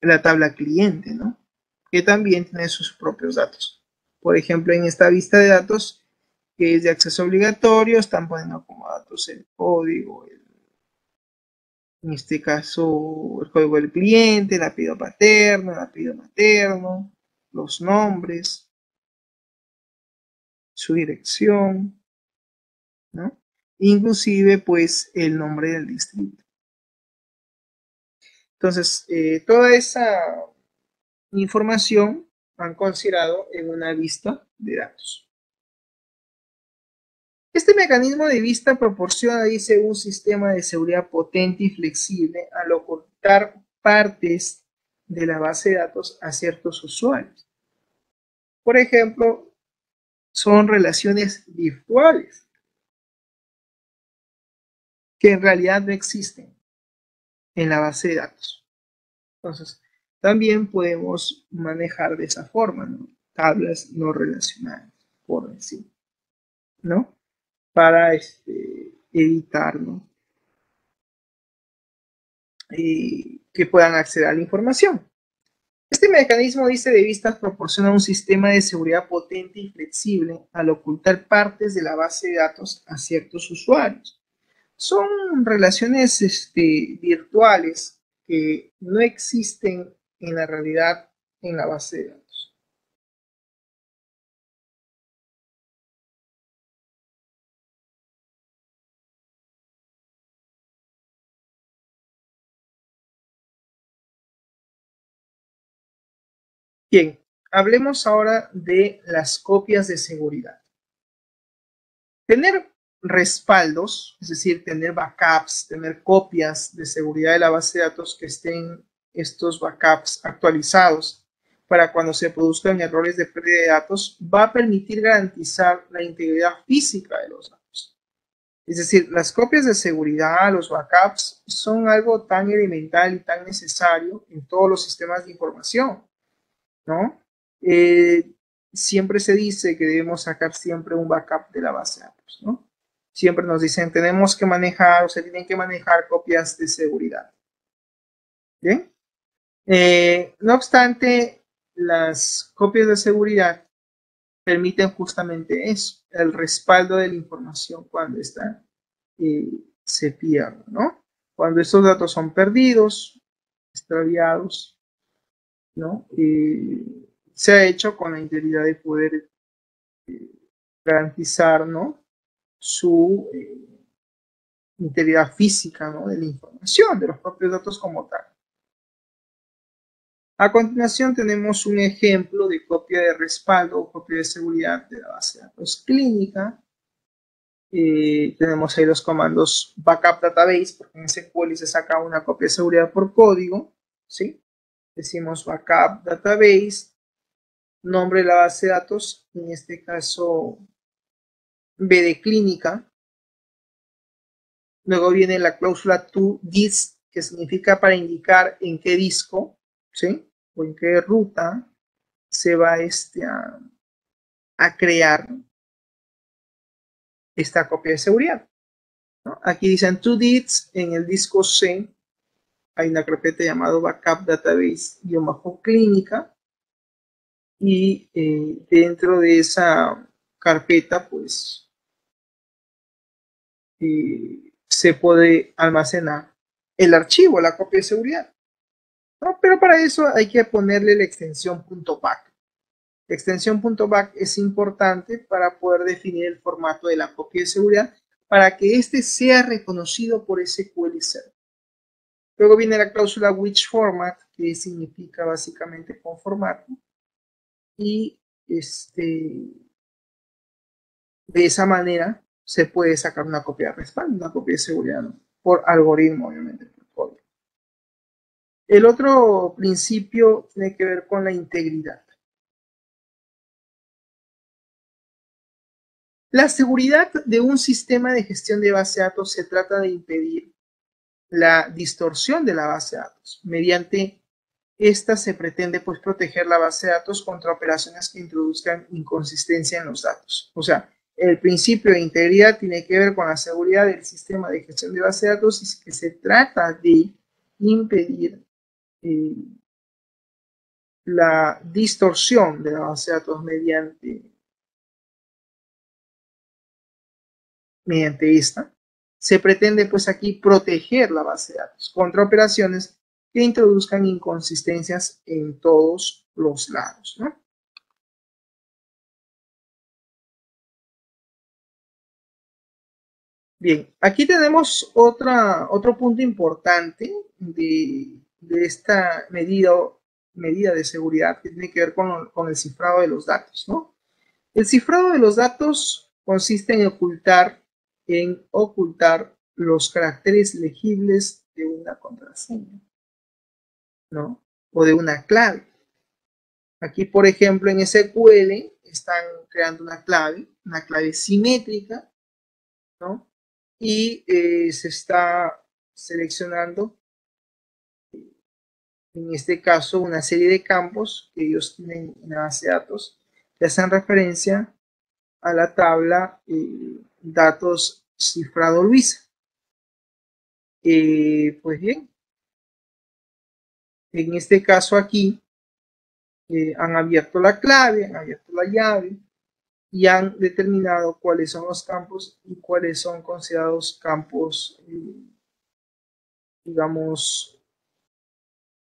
la tabla cliente, ¿no? Que también tiene sus propios datos. Por ejemplo, en esta vista de datos que es de acceso obligatorio, están poniendo como datos el código, en este caso el código del cliente, el apellido paterno, el apellido materno, los nombres, su dirección, ¿no? Inclusive pues el nombre del distrito. Entonces, toda esa información han considerado en una vista de datos. Este mecanismo de vista proporciona, dice, un sistema de seguridad potente y flexible al ocultar partes de la base de datos a ciertos usuarios. Por ejemplo, son relaciones virtuales que en realidad no existen en la base de datos. Entonces, también podemos manejar de esa forma, ¿no? Tablas no relacionadas. por decir, ¿no? Para evitar, ¿no? Que puedan acceder a la información. Este mecanismo, dice de vistas, proporciona un sistema de seguridad potente y flexible al ocultar partes de la base de datos a ciertos usuarios. Son relaciones virtuales que no existen en la realidad en la base de datos. Bien, hablemos ahora de las copias de seguridad. Tener respaldos, es decir, tener backups, tener copias de seguridad de la base de datos que estén estos backups actualizados para cuando se produzcan errores de pérdida de datos, va a permitir garantizar la integridad física de los datos. Es decir, las copias de seguridad, los backups, son algo tan elemental y tan necesario en todos los sistemas de información, ¿no? Siempre se dice que debemos sacar siempre un backup de la base de datos, ¿no? Siempre nos dicen, tenemos que manejar, o se tienen que manejar copias de seguridad. ¿Bien? No obstante, las copias de seguridad permiten justamente eso, el respaldo de la información cuando se pierde, ¿no? Cuando estos datos son perdidos, extraviados, ¿no? Se ha hecho con la integridad de poder garantizar, ¿no? Su integridad física, ¿no? De la información, de los propios datos como tal. A continuación tenemos un ejemplo de copia de respaldo o copia de seguridad de la base de datos clínica. Tenemos ahí los comandos backup database, porque en SQL se saca una copia de seguridad por código, ¿sí? Decimos backup database, nombre de la base de datos, en este caso B de clínica. Luego viene la cláusula to disk, que significa para indicar en qué disco, ¿sí? O en qué ruta se va a crear esta copia de seguridad, ¿no? Aquí dicen to disk, en el disco C hay una carpeta llamada backup database-clínica y dentro de esa carpeta pues se puede almacenar el archivo, la copia de seguridad, ¿no? Pero para eso hay que ponerle la extensión .back. La extensión .back es importante para poder definir el formato de la copia de seguridad para que éste sea reconocido por SQL Server. Luego viene la cláusula which format, que significa básicamente con formato. Y de esa manera se puede sacar una copia de respaldo, una copia de seguridad, ¿no? Por algoritmo, obviamente, por código. El otro principio tiene que ver con la integridad. La seguridad de un sistema de gestión de base de datos se trata de impedir la distorsión de la base de datos. Mediante esta se pretende pues proteger la base de datos contra operaciones que introduzcan inconsistencia en los datos. O sea, el principio de integridad tiene que ver con la seguridad del sistema de gestión de base de datos y que se trata de impedir la distorsión de la base de datos mediante esta. Se pretende pues aquí proteger la base de datos contra operaciones que introduzcan inconsistencias en todos los lados, ¿no? Bien, aquí tenemos otro punto importante de esta medida de seguridad que tiene que ver con el cifrado de los datos, ¿no? El cifrado de los datos consiste en ocultar los caracteres legibles de una contraseña, ¿no? O de una clave. Aquí, por ejemplo, en SQL están creando una clave simétrica, ¿no? Y se está seleccionando, en este caso, una serie de campos que ellos tienen en la base de datos que hacen referencia a la tabla datos cifrado Luisa. Pues bien, en este caso aquí han abierto la clave, han abierto la llave y han determinado cuáles son los campos y cuáles son considerados campos, digamos,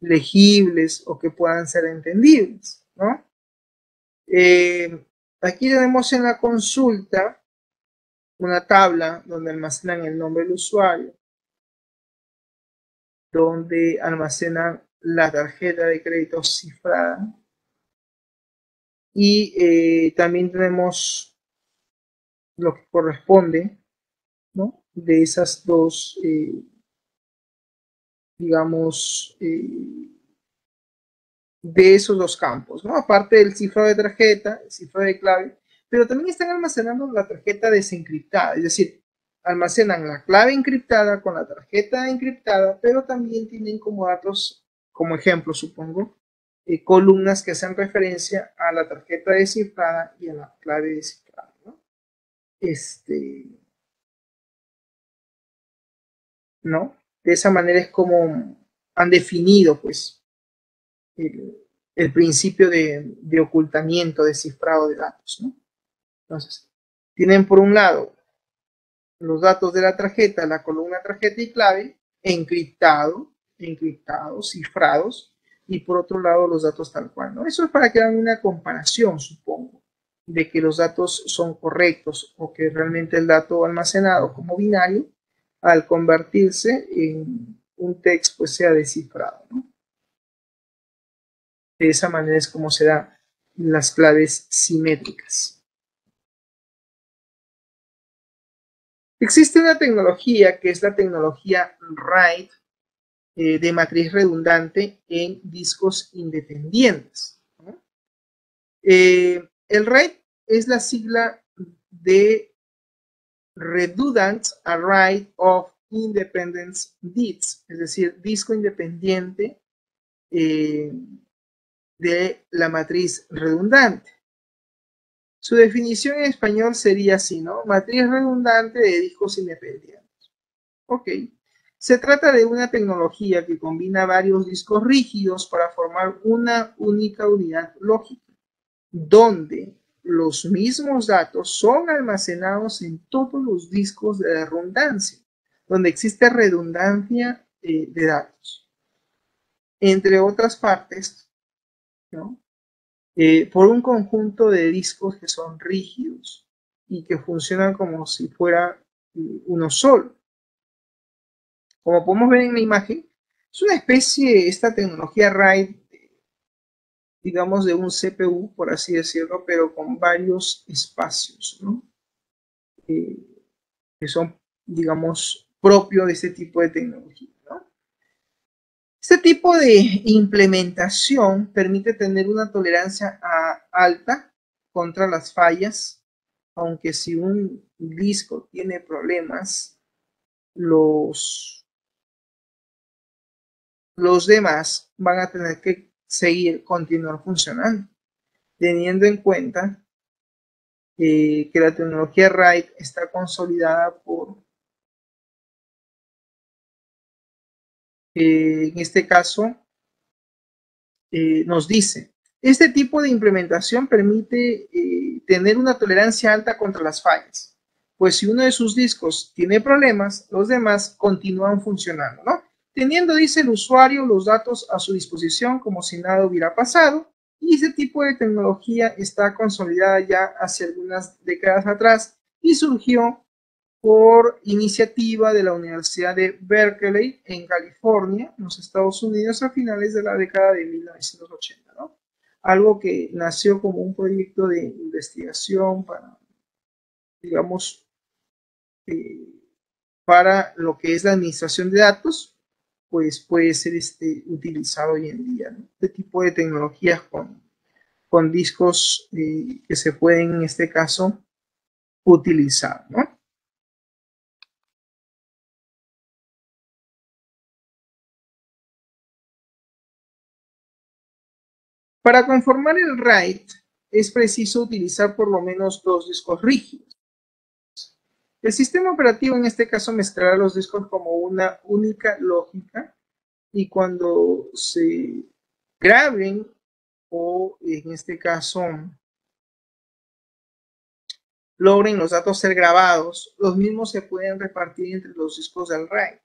legibles o que puedan ser entendibles, ¿no? Aquí tenemos en la consulta una tabla donde almacenan el nombre del usuario, donde almacenan la tarjeta de crédito cifrada y también tenemos lo que corresponde, ¿no? De esas dos, digamos, de esos dos campos, ¿no? Aparte del cifrado de tarjeta, el cifrado de clave, pero también están almacenando la tarjeta desencriptada, es decir, almacenan la clave encriptada con la tarjeta encriptada, pero también tienen como datos, como ejemplo, supongo, columnas que hacen referencia a la tarjeta descifrada y a la clave descifrada, ¿no? ¿No? De esa manera es como han definido, pues, el principio de ocultamiento, de cifrado de datos, ¿no? Entonces, tienen por un lado los datos de la tarjeta, la columna tarjeta y clave, encriptados, cifrados, y por otro lado los datos tal cual, ¿no? Eso es para que hagan una comparación, supongo, de que los datos son correctos o que realmente el dato almacenado como binario, al convertirse en un texto, pues sea descifrado, ¿no? De esa manera es como se dan las claves simétricas. Existe una tecnología que es la tecnología RAID de matriz redundante en discos independientes, ¿no? El RAID es la sigla de Redundant Array of Independent Bits, es decir, disco independiente de la matriz redundante. Su definición en español sería así, ¿no? Matriz redundante de discos independientes. Ok. Se trata de una tecnología que combina varios discos rígidos para formar una única unidad lógica, donde los mismos datos son almacenados en todos los discos de redundancia, donde existe redundancia de datos. Entre otras partes, ¿no? Por un conjunto de discos que son rígidos y que funcionan como si fuera uno solo. Como podemos ver en la imagen, es una especie, esta tecnología RAID, digamos, de un CPU, por así decirlo, pero con varios espacios, ¿no? Que son, digamos, propios de este tipo de tecnología, ¿no? Este tipo de implementación permite tener una tolerancia alta contra las fallas, aunque si un disco tiene problemas, los demás van a tener que continuar funcionando, teniendo en cuenta que la tecnología RAID está consolidada por, en este caso, nos dice, este tipo de implementación permite tener una tolerancia alta contra las fallas, pues si uno de sus discos tiene problemas, los demás continúan funcionando, ¿no? Teniendo, dice el usuario, los datos a su disposición como si nada hubiera pasado, y ese tipo de tecnología está consolidada ya hace algunas décadas atrás y surgió por iniciativa de la Universidad de Berkeley en California, en los Estados Unidos, a finales de la década de 1980, ¿no? Algo que nació como un proyecto de investigación para, digamos, eh, para lo que es la administración de datos, pues puede ser utilizado hoy en día, ¿no? Este tipo de tecnologías con discos que se pueden, en este caso, utilizar, ¿no? Para conformar el RAID, es preciso utilizar por lo menos 2 discos rígidos. El sistema operativo en este caso mezclará los discos como una única lógica y cuando se graben o en este caso logren los datos ser grabados, los mismos se pueden repartir entre los discos del RAID,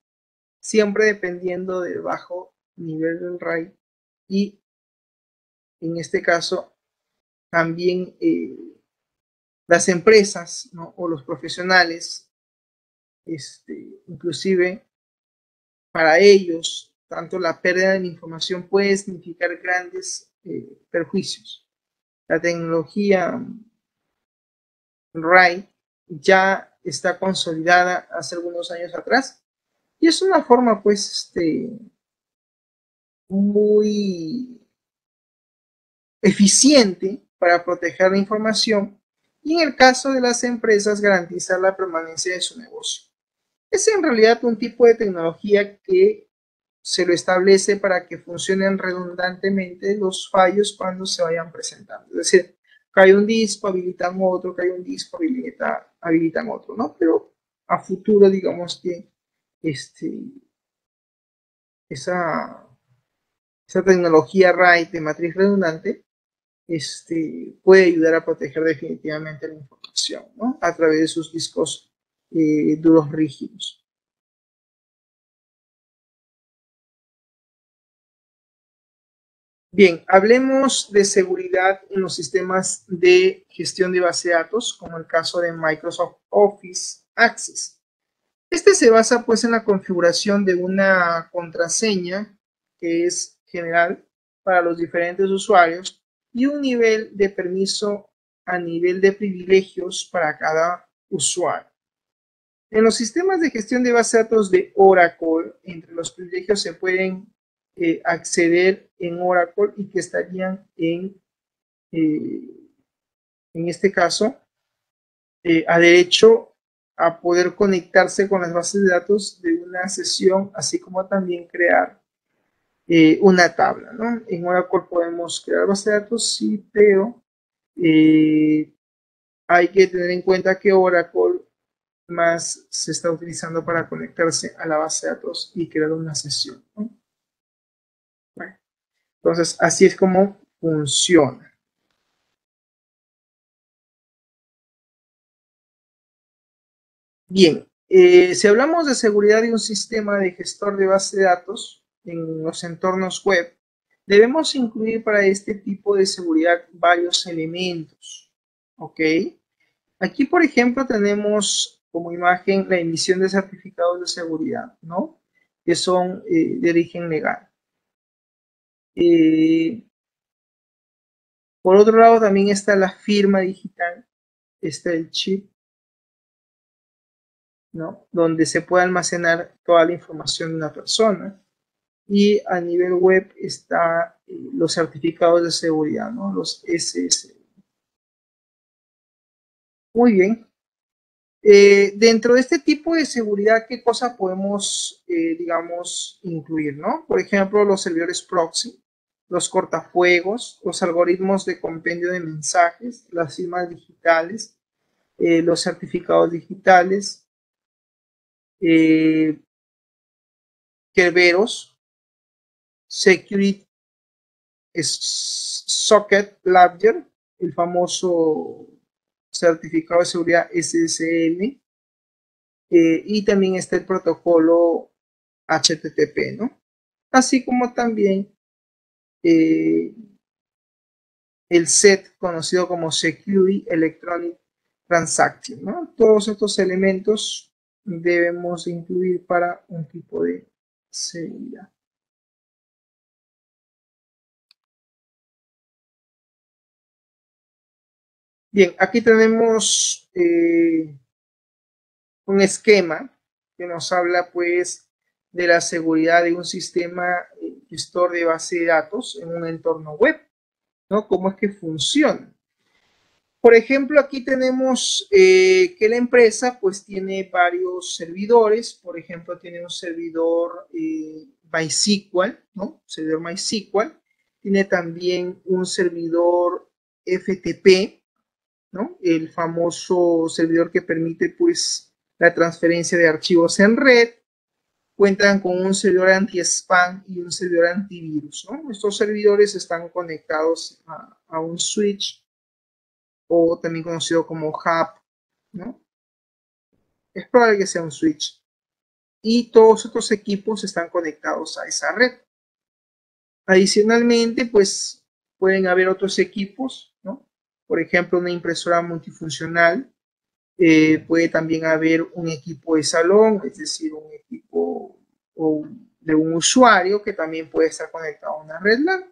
siempre dependiendo del bajo nivel del RAID y en este caso también las empresas, ¿no? O los profesionales, inclusive para ellos, tanto la pérdida de la información puede significar grandes perjuicios. La tecnología RAID ya está consolidada hace algunos años atrás y es una forma pues muy eficiente para proteger la información y en el caso de las empresas garantizar la permanencia de su negocio. Es en realidad un tipo de tecnología que se lo establece para que funcionen redundantemente los fallos cuando se vayan presentando. Es decir, cae un disco, habilitan otro, cae un disco, habilitan otro, ¿no? Pero a futuro, digamos que esa tecnología RAID de matriz redundante puede ayudar a proteger definitivamente la información, ¿no? A través de sus discos duros rígidos. Bien, hablemos de seguridad en los sistemas de gestión de base de datos, como el caso de Microsoft Office Access. Este se basa pues en la configuración de una contraseña que es general para los diferentes usuarios y un nivel de permiso a nivel de privilegios para cada usuario. En los sistemas de gestión de base de datos de Oracle, entre los privilegios se pueden acceder en Oracle y que estarían en este caso a derecho a poder conectarse con las bases de datos de una sesión, así como también crear una tabla, ¿no? En Oracle podemos crear bases de datos, sí, pero hay que tener en cuenta que Oracle más se está utilizando para conectarse a la base de datos y crear una sesión, ¿no? Bueno, entonces, así es como funciona. Bien, si hablamos de seguridad de un sistema de gestor de base de datos en los entornos web, debemos incluir para este tipo de seguridad varios elementos, ¿ok? Aquí, por ejemplo, tenemos como imagen la emisión de certificados de seguridad, ¿no? Que son de origen legal. Por otro lado, también está la firma digital, está el chip, ¿no? Donde se puede almacenar toda la información de una persona. Y a nivel web está los certificados de seguridad, ¿no? Los SS. Muy bien. Dentro de este tipo de seguridad, ¿qué cosa podemos, digamos, incluir, ¿no? Por ejemplo, los servidores proxy, los cortafuegos, los algoritmos de compendio de mensajes, las firmas digitales, los certificados digitales, Kerberos, Security Socket Ledger, el famoso certificado de seguridad SSL, y también está el protocolo HTTP, ¿no? Así como también el set conocido como Security Electronic Transaction, ¿no? Todos estos elementos debemos incluir para un tipo de seguridad. Bien, aquí tenemos un esquema que nos habla pues de la seguridad de un sistema gestor de base de datos en un entorno web, ¿no? ¿Cómo es que funciona? Por ejemplo, aquí tenemos que la empresa pues tiene varios servidores, por ejemplo, tiene un servidor MySQL, ¿no? Servidor MySQL, tiene también un servidor FTP, ¿no? El famoso servidor que permite pues la transferencia de archivos en red. Cuentan con un servidor anti-spam y un servidor antivirus, ¿no? Estos servidores están conectados a un switch, o también conocido como hub, ¿no? Es probable que sea un switch. Y todos estos equipos están conectados a esa red. Adicionalmente, pues pueden haber otros equipos, ¿no? Por ejemplo, una impresora multifuncional. Puede también haber un equipo de salón, es decir, un equipo de un usuario que también puede estar conectado a una red LAN.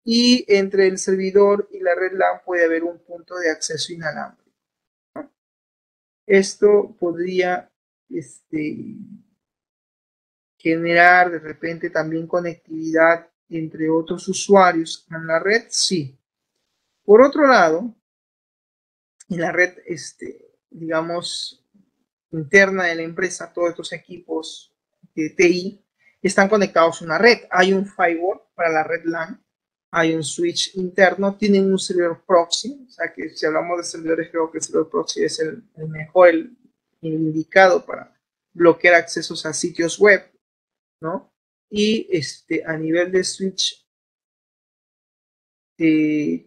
Y entre el servidor y la red LAN puede haber un punto de acceso inalámbrico, ¿no? Esto podría generar de repente también conectividad entre otros usuarios en la red, sí. Por otro lado, en la red, digamos, interna de la empresa, todos estos equipos de TI están conectados a una red. Hay un firewall para la red LAN, hay un switch interno, tienen un servidor proxy, o sea que si hablamos de servidores, creo que el servidor proxy es el mejor, el indicado para bloquear accesos a sitios web, ¿no? Y a nivel de switch,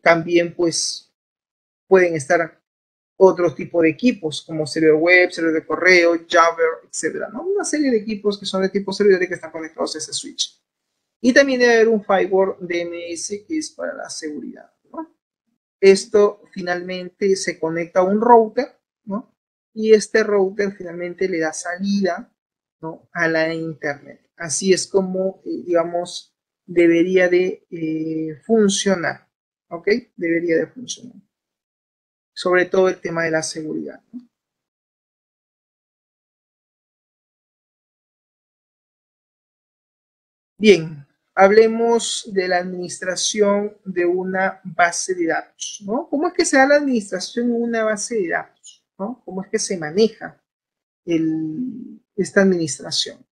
también pues pueden estar otro tipo de equipos como servidor web, servidor de correo, Java, etcétera, ¿no? Una serie de equipos que son de tipo servidores que están conectados a ese switch. Y también debe haber un firewall DNS que es para la seguridad, ¿no? Esto finalmente se conecta a un router, ¿no? Y este router finalmente le da salida, ¿no?, a la internet. Así es como, digamos, debería de funcionar, ¿ok? Debería de funcionar. Sobre todo el tema de la seguridad, ¿no? Bien, hablemos de la administración de una base de datos, ¿no? ¿Cómo es que se da la administración en una base de datos, ¿no? ¿Cómo es que se maneja esta administración?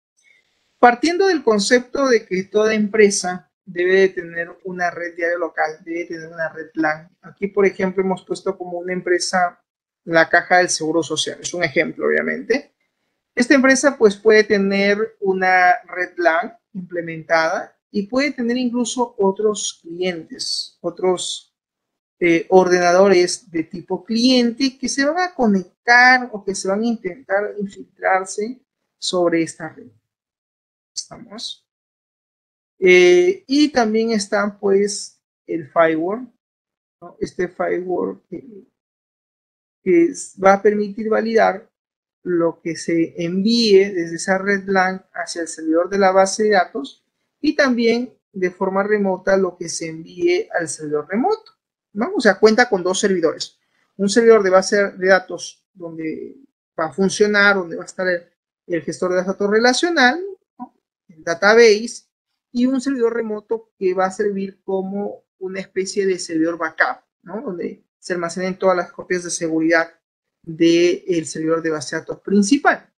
Partiendo del concepto de que toda empresa debe de tener una red diaria local, debe tener una red LAN. Aquí, por ejemplo, hemos puesto como una empresa la Caja del Seguro Social. Es un ejemplo, obviamente. Esta empresa pues puede tener una red LAN implementada y puede tener incluso otros clientes, otros ordenadores de tipo cliente que se van a conectar o que se van a intentar infiltrarse sobre esta red. ¿Estamos? Y también está pues el firewall, ¿no? Este firewall que va a permitir validar lo que se envíe desde esa red LAN hacia el servidor de la base de datos y también de forma remota lo que se envíe al servidor remoto, ¿no? O sea, cuenta con dos servidores. Un servidor de base de datos donde va a funcionar, donde va a estar el gestor de datos relacional, ¿no?, el database, y un servidor remoto que va a servir como una especie de servidor backup, ¿no?, donde se almacenen todas las copias de seguridad del servidor de base de datos principal.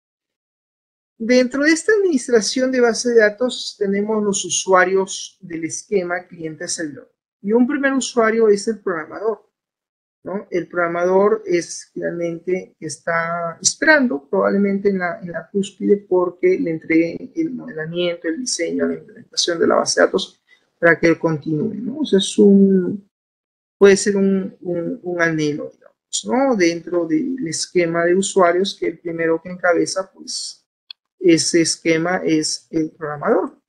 Dentro de esta administración de base de datos tenemos los usuarios del esquema cliente-servidor. Y un primer usuario es el programador, ¿no? El programador es finalmente que está esperando probablemente en la cúspide porque le entregue el modelamiento, el diseño, la implementación de la base de datos para que continúe, ¿no? O sea, puede ser un anhelo, digamos, ¿no?, dentro del esquema de usuarios, que el primero que encabeza pues ese esquema es el programador.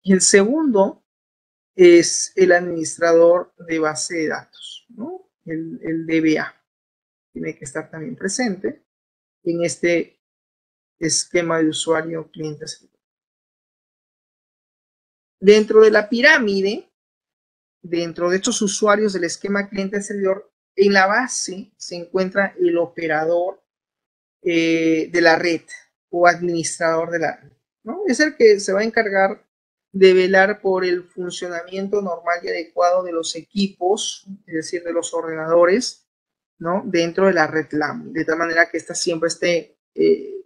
Y el segundo es el administrador de base de datos, ¿no?, el DBA. Tiene que estar también presente en este esquema de usuario cliente-servidor. Dentro de la pirámide, dentro de estos usuarios del esquema cliente-servidor, en la base se encuentra el operador de la red o administrador de la red, ¿no? Es el que se va a encargar de velar por el funcionamiento normal y adecuado de los equipos, es decir, de los ordenadores, ¿no?, dentro de la red LAN, de tal manera que ésta siempre esté,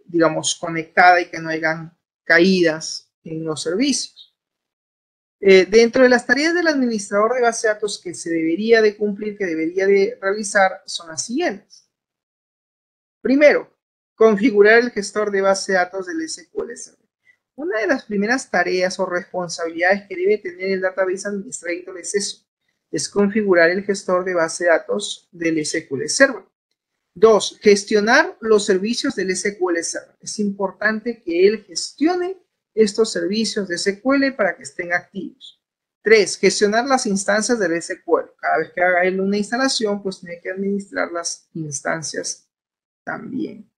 digamos, conectada y que no hayan caídas en los servicios. Dentro de las tareas del administrador de base de datos que se debería de cumplir, que debería de realizar, son las siguientes. Primero, configurar el gestor de base de datos del SQL Server. Una de las primeras tareas o responsabilidades que debe tener el Database Administrator es eso, es configurar el gestor de base de datos del SQL Server. 2, gestionar los servicios del SQL Server. Es importante que él gestione estos servicios de SQL para que estén activos. 3, gestionar las instancias del SQL. Cada vez que haga él una instalación, pues tiene que administrar las instancias también.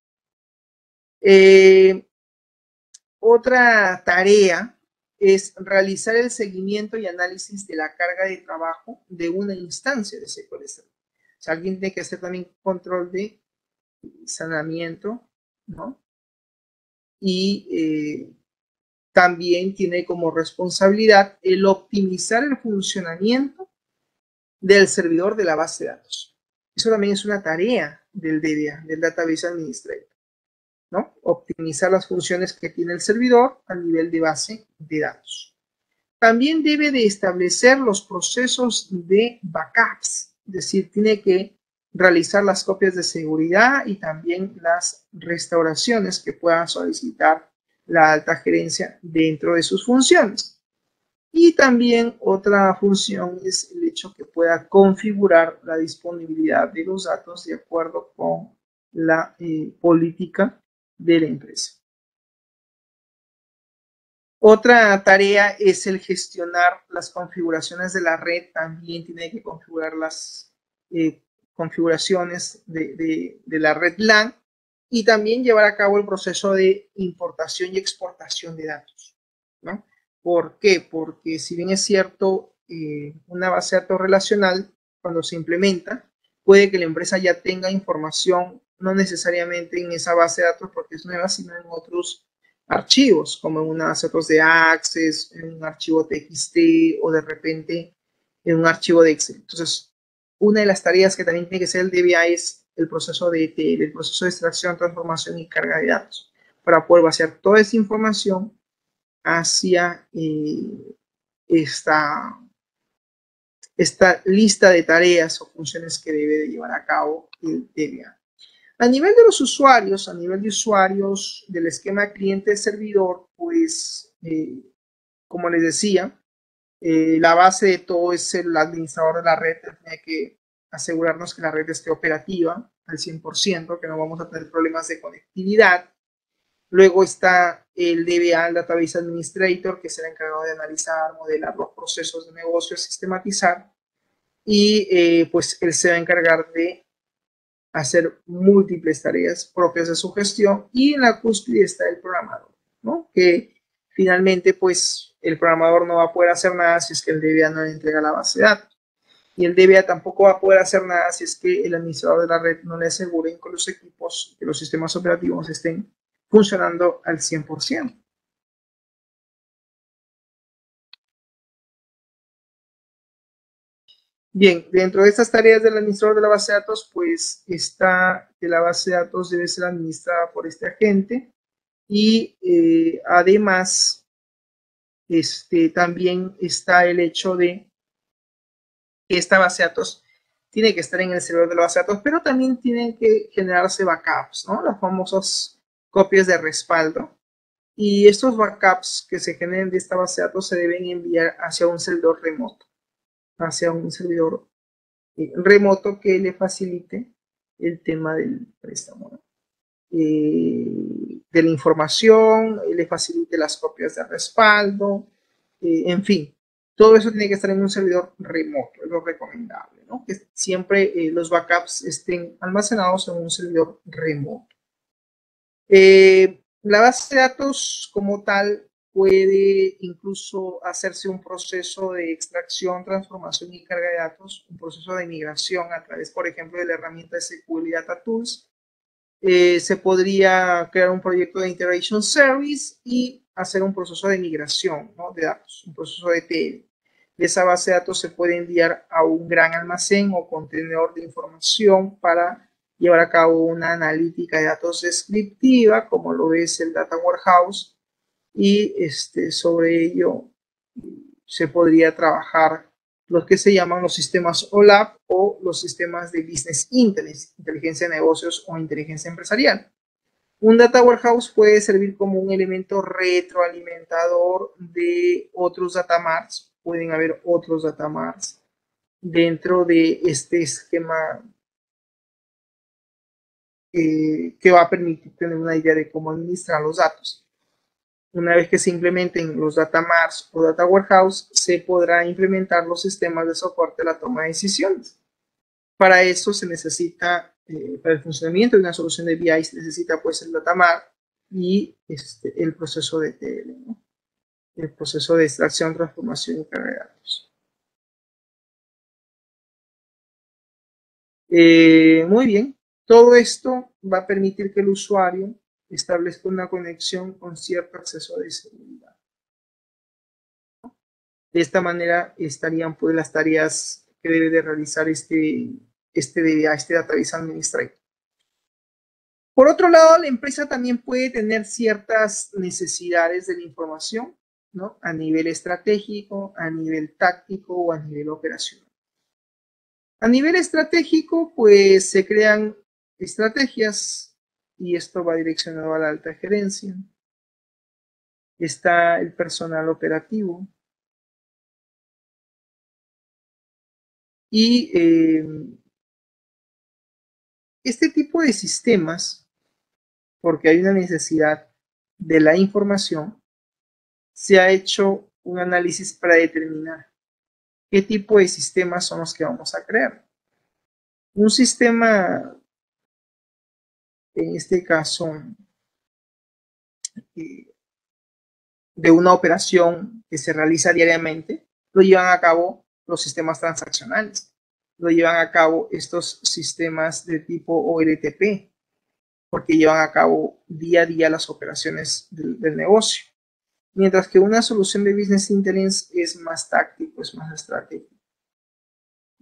Otra tarea es realizar el seguimiento y análisis de la carga de trabajo de una instancia de SQL Server. O sea, alguien tiene que hacer también control de saneamiento, ¿no? Y también tiene como responsabilidad el optimizar el funcionamiento del servidor de la base de datos. Eso también es una tarea del DBA, del Database Administrator, ¿no? Optimizar las funciones que tiene el servidor a nivel de base de datos. También debe de establecer los procesos de backups, es decir, tiene que realizar las copias de seguridad y también las restauraciones que pueda solicitar la alta gerencia dentro de sus funciones. Y también otra función es el hecho que pueda configurar la disponibilidad de los datos de acuerdo con la política de la empresa. Otra tarea es el gestionar las configuraciones de la red. También tiene que configurar las configuraciones de la red LAN y también llevar a cabo el proceso de importación y exportación de datos, ¿no? ¿Por qué? Porque si bien es cierto, una base de datos relacional, cuando se implementa, puede que la empresa ya tenga información, no necesariamente en esa base de datos porque es nueva, sino en otros archivos, como en una base de datos de Access, en un archivo TXT o de repente en un archivo de Excel. Entonces, una de las tareas que también tiene que ser el DBA es el proceso de ETL, el proceso de extracción, transformación y carga de datos, para poder vaciar toda esa información hacia esta lista de tareas o funciones que debe de llevar a cabo el DBA. A nivel de los usuarios, a nivel de usuarios del esquema cliente-servidor, pues, como les decía, la base de todo es el administrador de la red. Tiene que asegurarnos que la red esté operativa al 100%, que no vamos a tener problemas de conectividad. Luego está el DBA, el Database Administrator, que será encargado de analizar, modelar los procesos de negocio, sistematizar. Y pues él se va a encargar de hacer múltiples tareas propias de su gestión. Y en la cúspide está el programador, ¿no? Que finalmente, pues, el programador no va a poder hacer nada si es que el DBA no le entrega la base de datos. Y el DBA tampoco va a poder hacer nada si es que el administrador de la red no le aseguren que los equipos, que los sistemas operativos estén funcionando al 100%. Bien, dentro de estas tareas del administrador de la base de datos, pues está que la base de datos debe ser administrada por este agente y además también está el hecho de que esta base de datos tiene que estar en el servidor de la base de datos, pero también tienen que generarse backups, ¿no? Las famosas copias de respaldo. Y estos backups que se generen de esta base de datos se deben enviar hacia un servidor remoto, hacia un servidor remoto que le facilite el tema del préstamo, ¿no? De la información, le facilite las copias de respaldo, en fin, todo eso tiene que estar en un servidor remoto, es lo recomendable, ¿no? Que siempre los backups estén almacenados en un servidor remoto. La base de datos como tal puede incluso hacerse un proceso de extracción, transformación y carga de datos, un proceso de migración a través, por ejemplo, de la herramienta SQL Data Tools. Se podría crear un proyecto de Integration Service y hacer un proceso de migración, ¿no? De datos, un proceso de ETL. De esa base de datos se puede enviar a un gran almacén o contenedor de información para llevar a cabo una analítica de datos descriptiva, como lo es el Data Warehouse, y sobre ello se podría trabajar los que se llaman los sistemas OLAP o los sistemas de Business Intelligence, inteligencia de negocios o inteligencia empresarial. Un data warehouse puede servir como un elemento retroalimentador de otros data marts. Pueden haber otros data marts dentro de este esquema que va a permitir tener una idea de cómo administrar los datos. Una vez que se implementen los data marts o data warehouse, se podrá implementar los sistemas de soporte a la toma de decisiones. Para eso se necesita, para el funcionamiento de una solución de BI, se necesita pues el data mart y el proceso de ETL, ¿no? El proceso de extracción, transformación y carga de datos. Muy bien, todo esto va a permitir que el usuario establezca una conexión con cierto acceso de seguridad. De esta manera estarían pues las tareas que debe de realizar este Database Administrator. Por otro lado, la empresa también puede tener ciertas necesidades de la información, ¿no? A nivel estratégico, a nivel táctico o a nivel operacional. A nivel estratégico, pues se crean estrategias y esto va direccionado a la alta gerencia. Está el personal operativo. Y este tipo de sistemas, porque hay una necesidad de la información, se ha hecho un análisis para determinar qué tipo de sistemas son los que vamos a crear. Un sistema, en este caso, de una operación que se realiza diariamente, lo llevan a cabo los sistemas transaccionales, lo llevan a cabo estos sistemas de tipo OLTP, porque llevan a cabo día a día las operaciones del negocio. Mientras que una solución de Business Intelligence es más táctico, es más estratégico,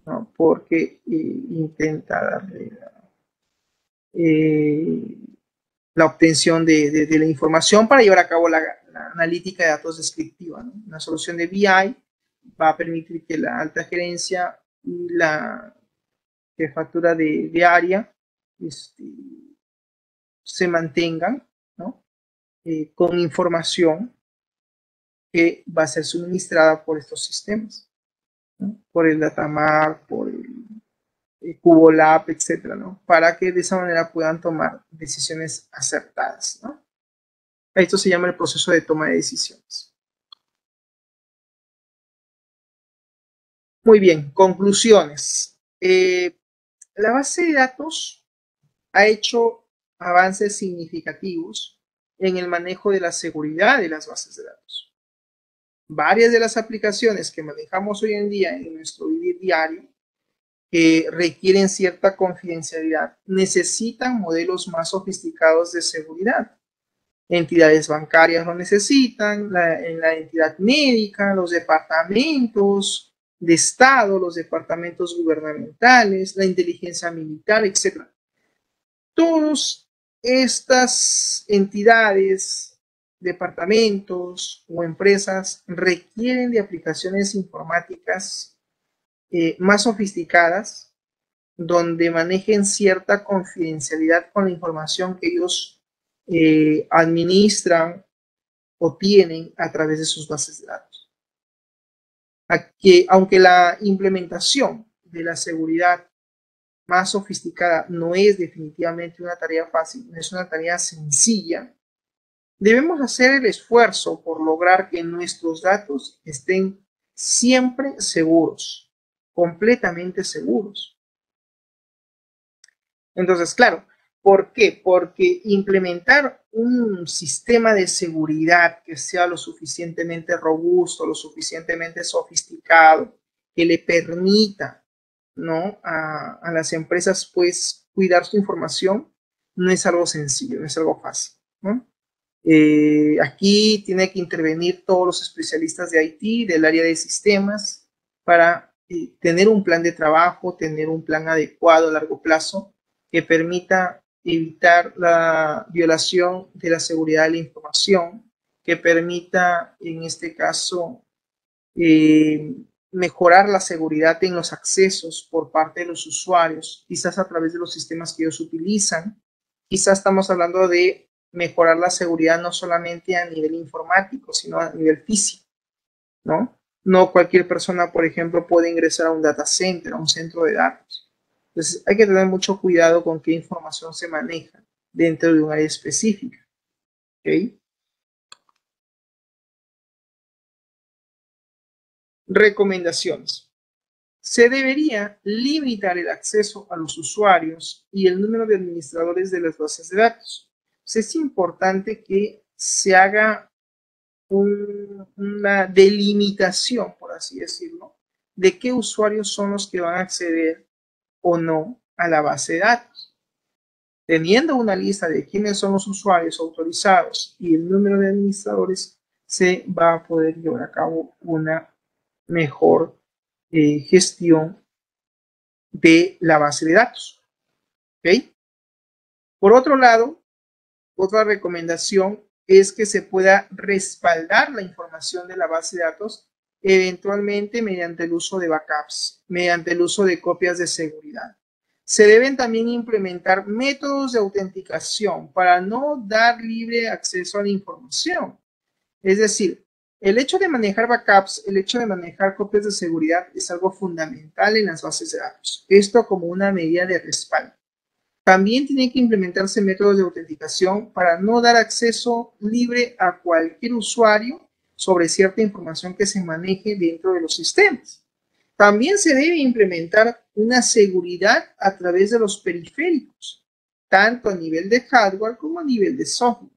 ¿no? Porque intenta darle la obtención de la información para llevar a cabo la analítica de datos descriptiva, ¿no? Una solución de BI va a permitir que la alta gerencia y la jefatura de área se mantengan, ¿no? Con información que va a ser suministrada por estos sistemas, ¿no? Por el Datamart, por el CuboLab, etcétera, ¿no? Para que de esa manera puedan tomar decisiones acertadas, ¿no? Esto se llama el proceso de toma de decisiones. Muy bien, conclusiones. La base de datos ha hecho avances significativos en el manejo de la seguridad de las bases de datos. Varias de las aplicaciones que manejamos hoy en día en nuestro vivir diario, que requieren cierta confidencialidad, necesitan modelos más sofisticados de seguridad. Entidades bancarias lo necesitan, en la entidad médica, los departamentos de Estado, los departamentos gubernamentales, la inteligencia militar, etc. Todas estas entidades, departamentos o empresas requieren de aplicaciones informáticas más sofisticadas, donde manejen cierta confidencialidad con la información que ellos administran o tienen a través de sus bases de datos. Aunque la implementación de la seguridad más sofisticada no es definitivamente una tarea fácil, no es una tarea sencilla, debemos hacer el esfuerzo por lograr que nuestros datos estén siempre seguros, completamente seguros. Entonces, claro, ¿por qué? Porque implementar un sistema de seguridad que sea lo suficientemente robusto, lo suficientemente sofisticado, que le permita, ¿no? a las empresas, pues, cuidar su información, no es algo sencillo, no es algo fácil, ¿no? Aquí tiene que intervenir todos los especialistas de IT, del área de sistemas, para tener un plan de trabajo, tener un plan adecuado a largo plazo que permita evitar la violación de la seguridad de la información, que permita, en este caso, mejorar la seguridad en los accesos por parte de los usuarios, quizás a través de los sistemas que ellos utilizan. Quizás estamos hablando de mejorar la seguridad no solamente a nivel informático, sino a nivel físico, ¿no? No cualquier persona, por ejemplo, puede ingresar a un data center, a un centro de datos. Entonces, hay que tener mucho cuidado con qué información se maneja dentro de un área específica. ¿Okay? Recomendaciones. Se debería limitar el acceso a los usuarios y el número de administradores de las bases de datos. Es importante que se haga una delimitación, por así decirlo, de qué usuarios son los que van a acceder o no a la base de datos. Teniendo una lista de quiénes son los usuarios autorizados y el número de administradores, se va a poder llevar a cabo una mejor gestión de la base de datos. ¿Okay? Por otro lado, otra recomendación es que se pueda respaldar la información de la base de datos eventualmente mediante el uso de backups, mediante el uso de copias de seguridad. Se deben también implementar métodos de autenticación para no dar libre acceso a la información. Es decir, el hecho de manejar backups, el hecho de manejar copias de seguridad es algo fundamental en las bases de datos. Esto como una medida de respaldo. También tienen que implementarse métodos de autenticación para no dar acceso libre a cualquier usuario sobre cierta información que se maneje dentro de los sistemas. También se debe implementar una seguridad a través de los periféricos, tanto a nivel de hardware como a nivel de software.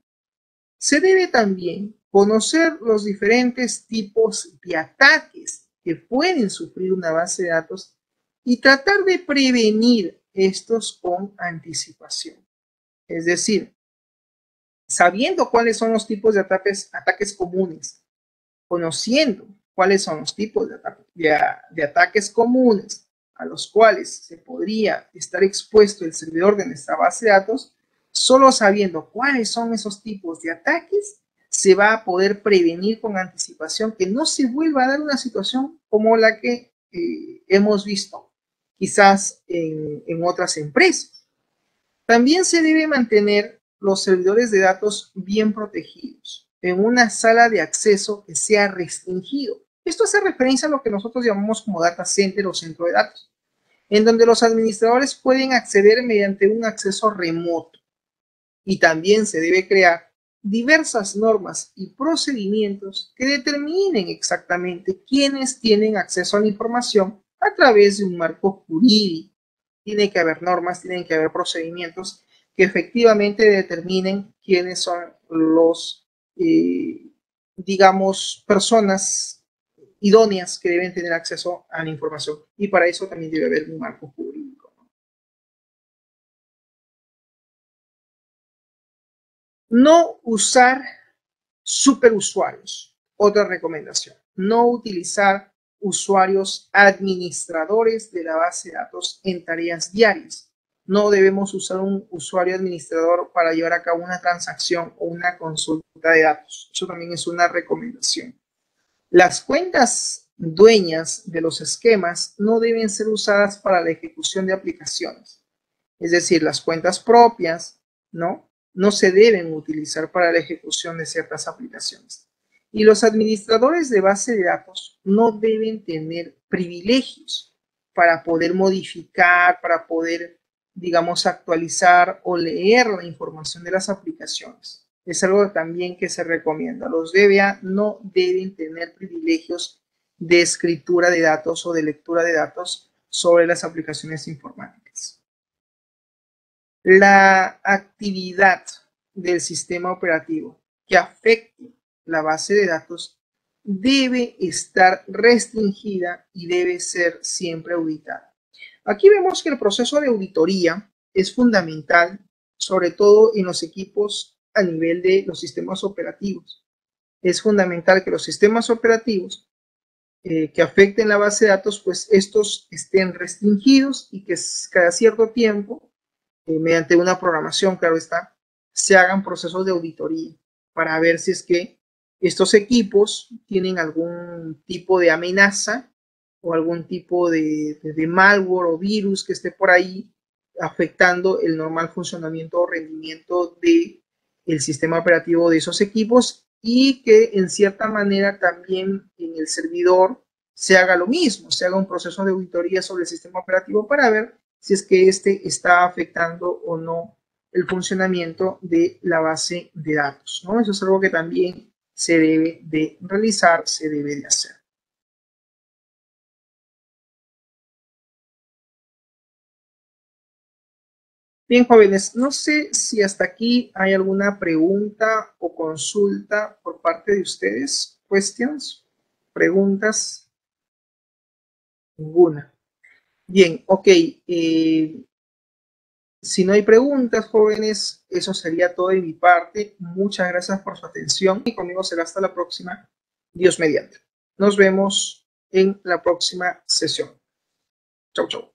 Se debe también conocer los diferentes tipos de ataques que pueden sufrir una base de datos y tratar de prevenir estos con anticipación. Es decir, sabiendo cuáles son los tipos de ataques comunes, conociendo cuáles son los tipos de ataques comunes a los cuales se podría estar expuesto el servidor de nuestra base de datos, solo sabiendo cuáles son esos tipos de ataques, se va a poder prevenir con anticipación que no se vuelva a dar una situación como la que hemos visto quizás en otras empresas. También se debe mantener los servidores de datos bien protegidos en una sala de acceso que sea restringido. Esto hace referencia a lo que nosotros llamamos como data center o centro de datos, en donde los administradores pueden acceder mediante un acceso remoto. Y también se debe crear diversas normas y procedimientos que determinen exactamente quiénes tienen acceso a la información a través de un marco jurídico. Tiene que haber normas, tienen que haber procedimientos que efectivamente determinen quiénes son los, digamos, personas idóneas que deben tener acceso a la información. Y para eso también debe haber un marco jurídico. No usar superusuarios. Otra recomendación. No utilizar usuarios administradores de la base de datos en tareas diarias. No debemos usar un usuario administrador para llevar a cabo una transacción o una consulta de datos. Eso también es una recomendación. Las cuentas dueñas de los esquemas no deben ser usadas para la ejecución de aplicaciones. Es decir, las cuentas propias, ¿no? No se deben utilizar para la ejecución de ciertas aplicaciones. Y los administradores de base de datos no deben tener privilegios para poder modificar, para poder, digamos, actualizar o leer la información de las aplicaciones. Es algo también que se recomienda. Los DBA no deben tener privilegios de escritura de datos o de lectura de datos sobre las aplicaciones informáticas. La actividad del sistema operativo que afecte la base de datos debe estar restringida y debe ser siempre auditada. Aquí vemos que el proceso de auditoría es fundamental, sobre todo en los equipos a nivel de los sistemas operativos. Es fundamental que los sistemas operativos que afecten la base de datos, pues estos estén restringidos y que cada cierto tiempo mediante una programación, claro está, se hagan procesos de auditoría para ver si es que estos equipos tienen algún tipo de amenaza o algún tipo de malware o virus que esté por ahí afectando el normal funcionamiento o rendimiento del sistema operativo de esos equipos, y que en cierta manera también en el servidor se haga lo mismo, se haga un proceso de auditoría sobre el sistema operativo para ver si es que este está afectando o no el funcionamiento de la base de datos, ¿no? Eso es algo que también se debe de realizar, se debe de hacer. Bien, jóvenes, no sé si hasta aquí hay alguna pregunta o consulta por parte de ustedes. ¿Questions? ¿Preguntas? Ninguna. Bien, ok. Si no hay preguntas, jóvenes, eso sería todo de mi parte. Muchas gracias por su atención y conmigo será hasta la próxima. Dios mediante. Nos vemos en la próxima sesión. Chau, chau.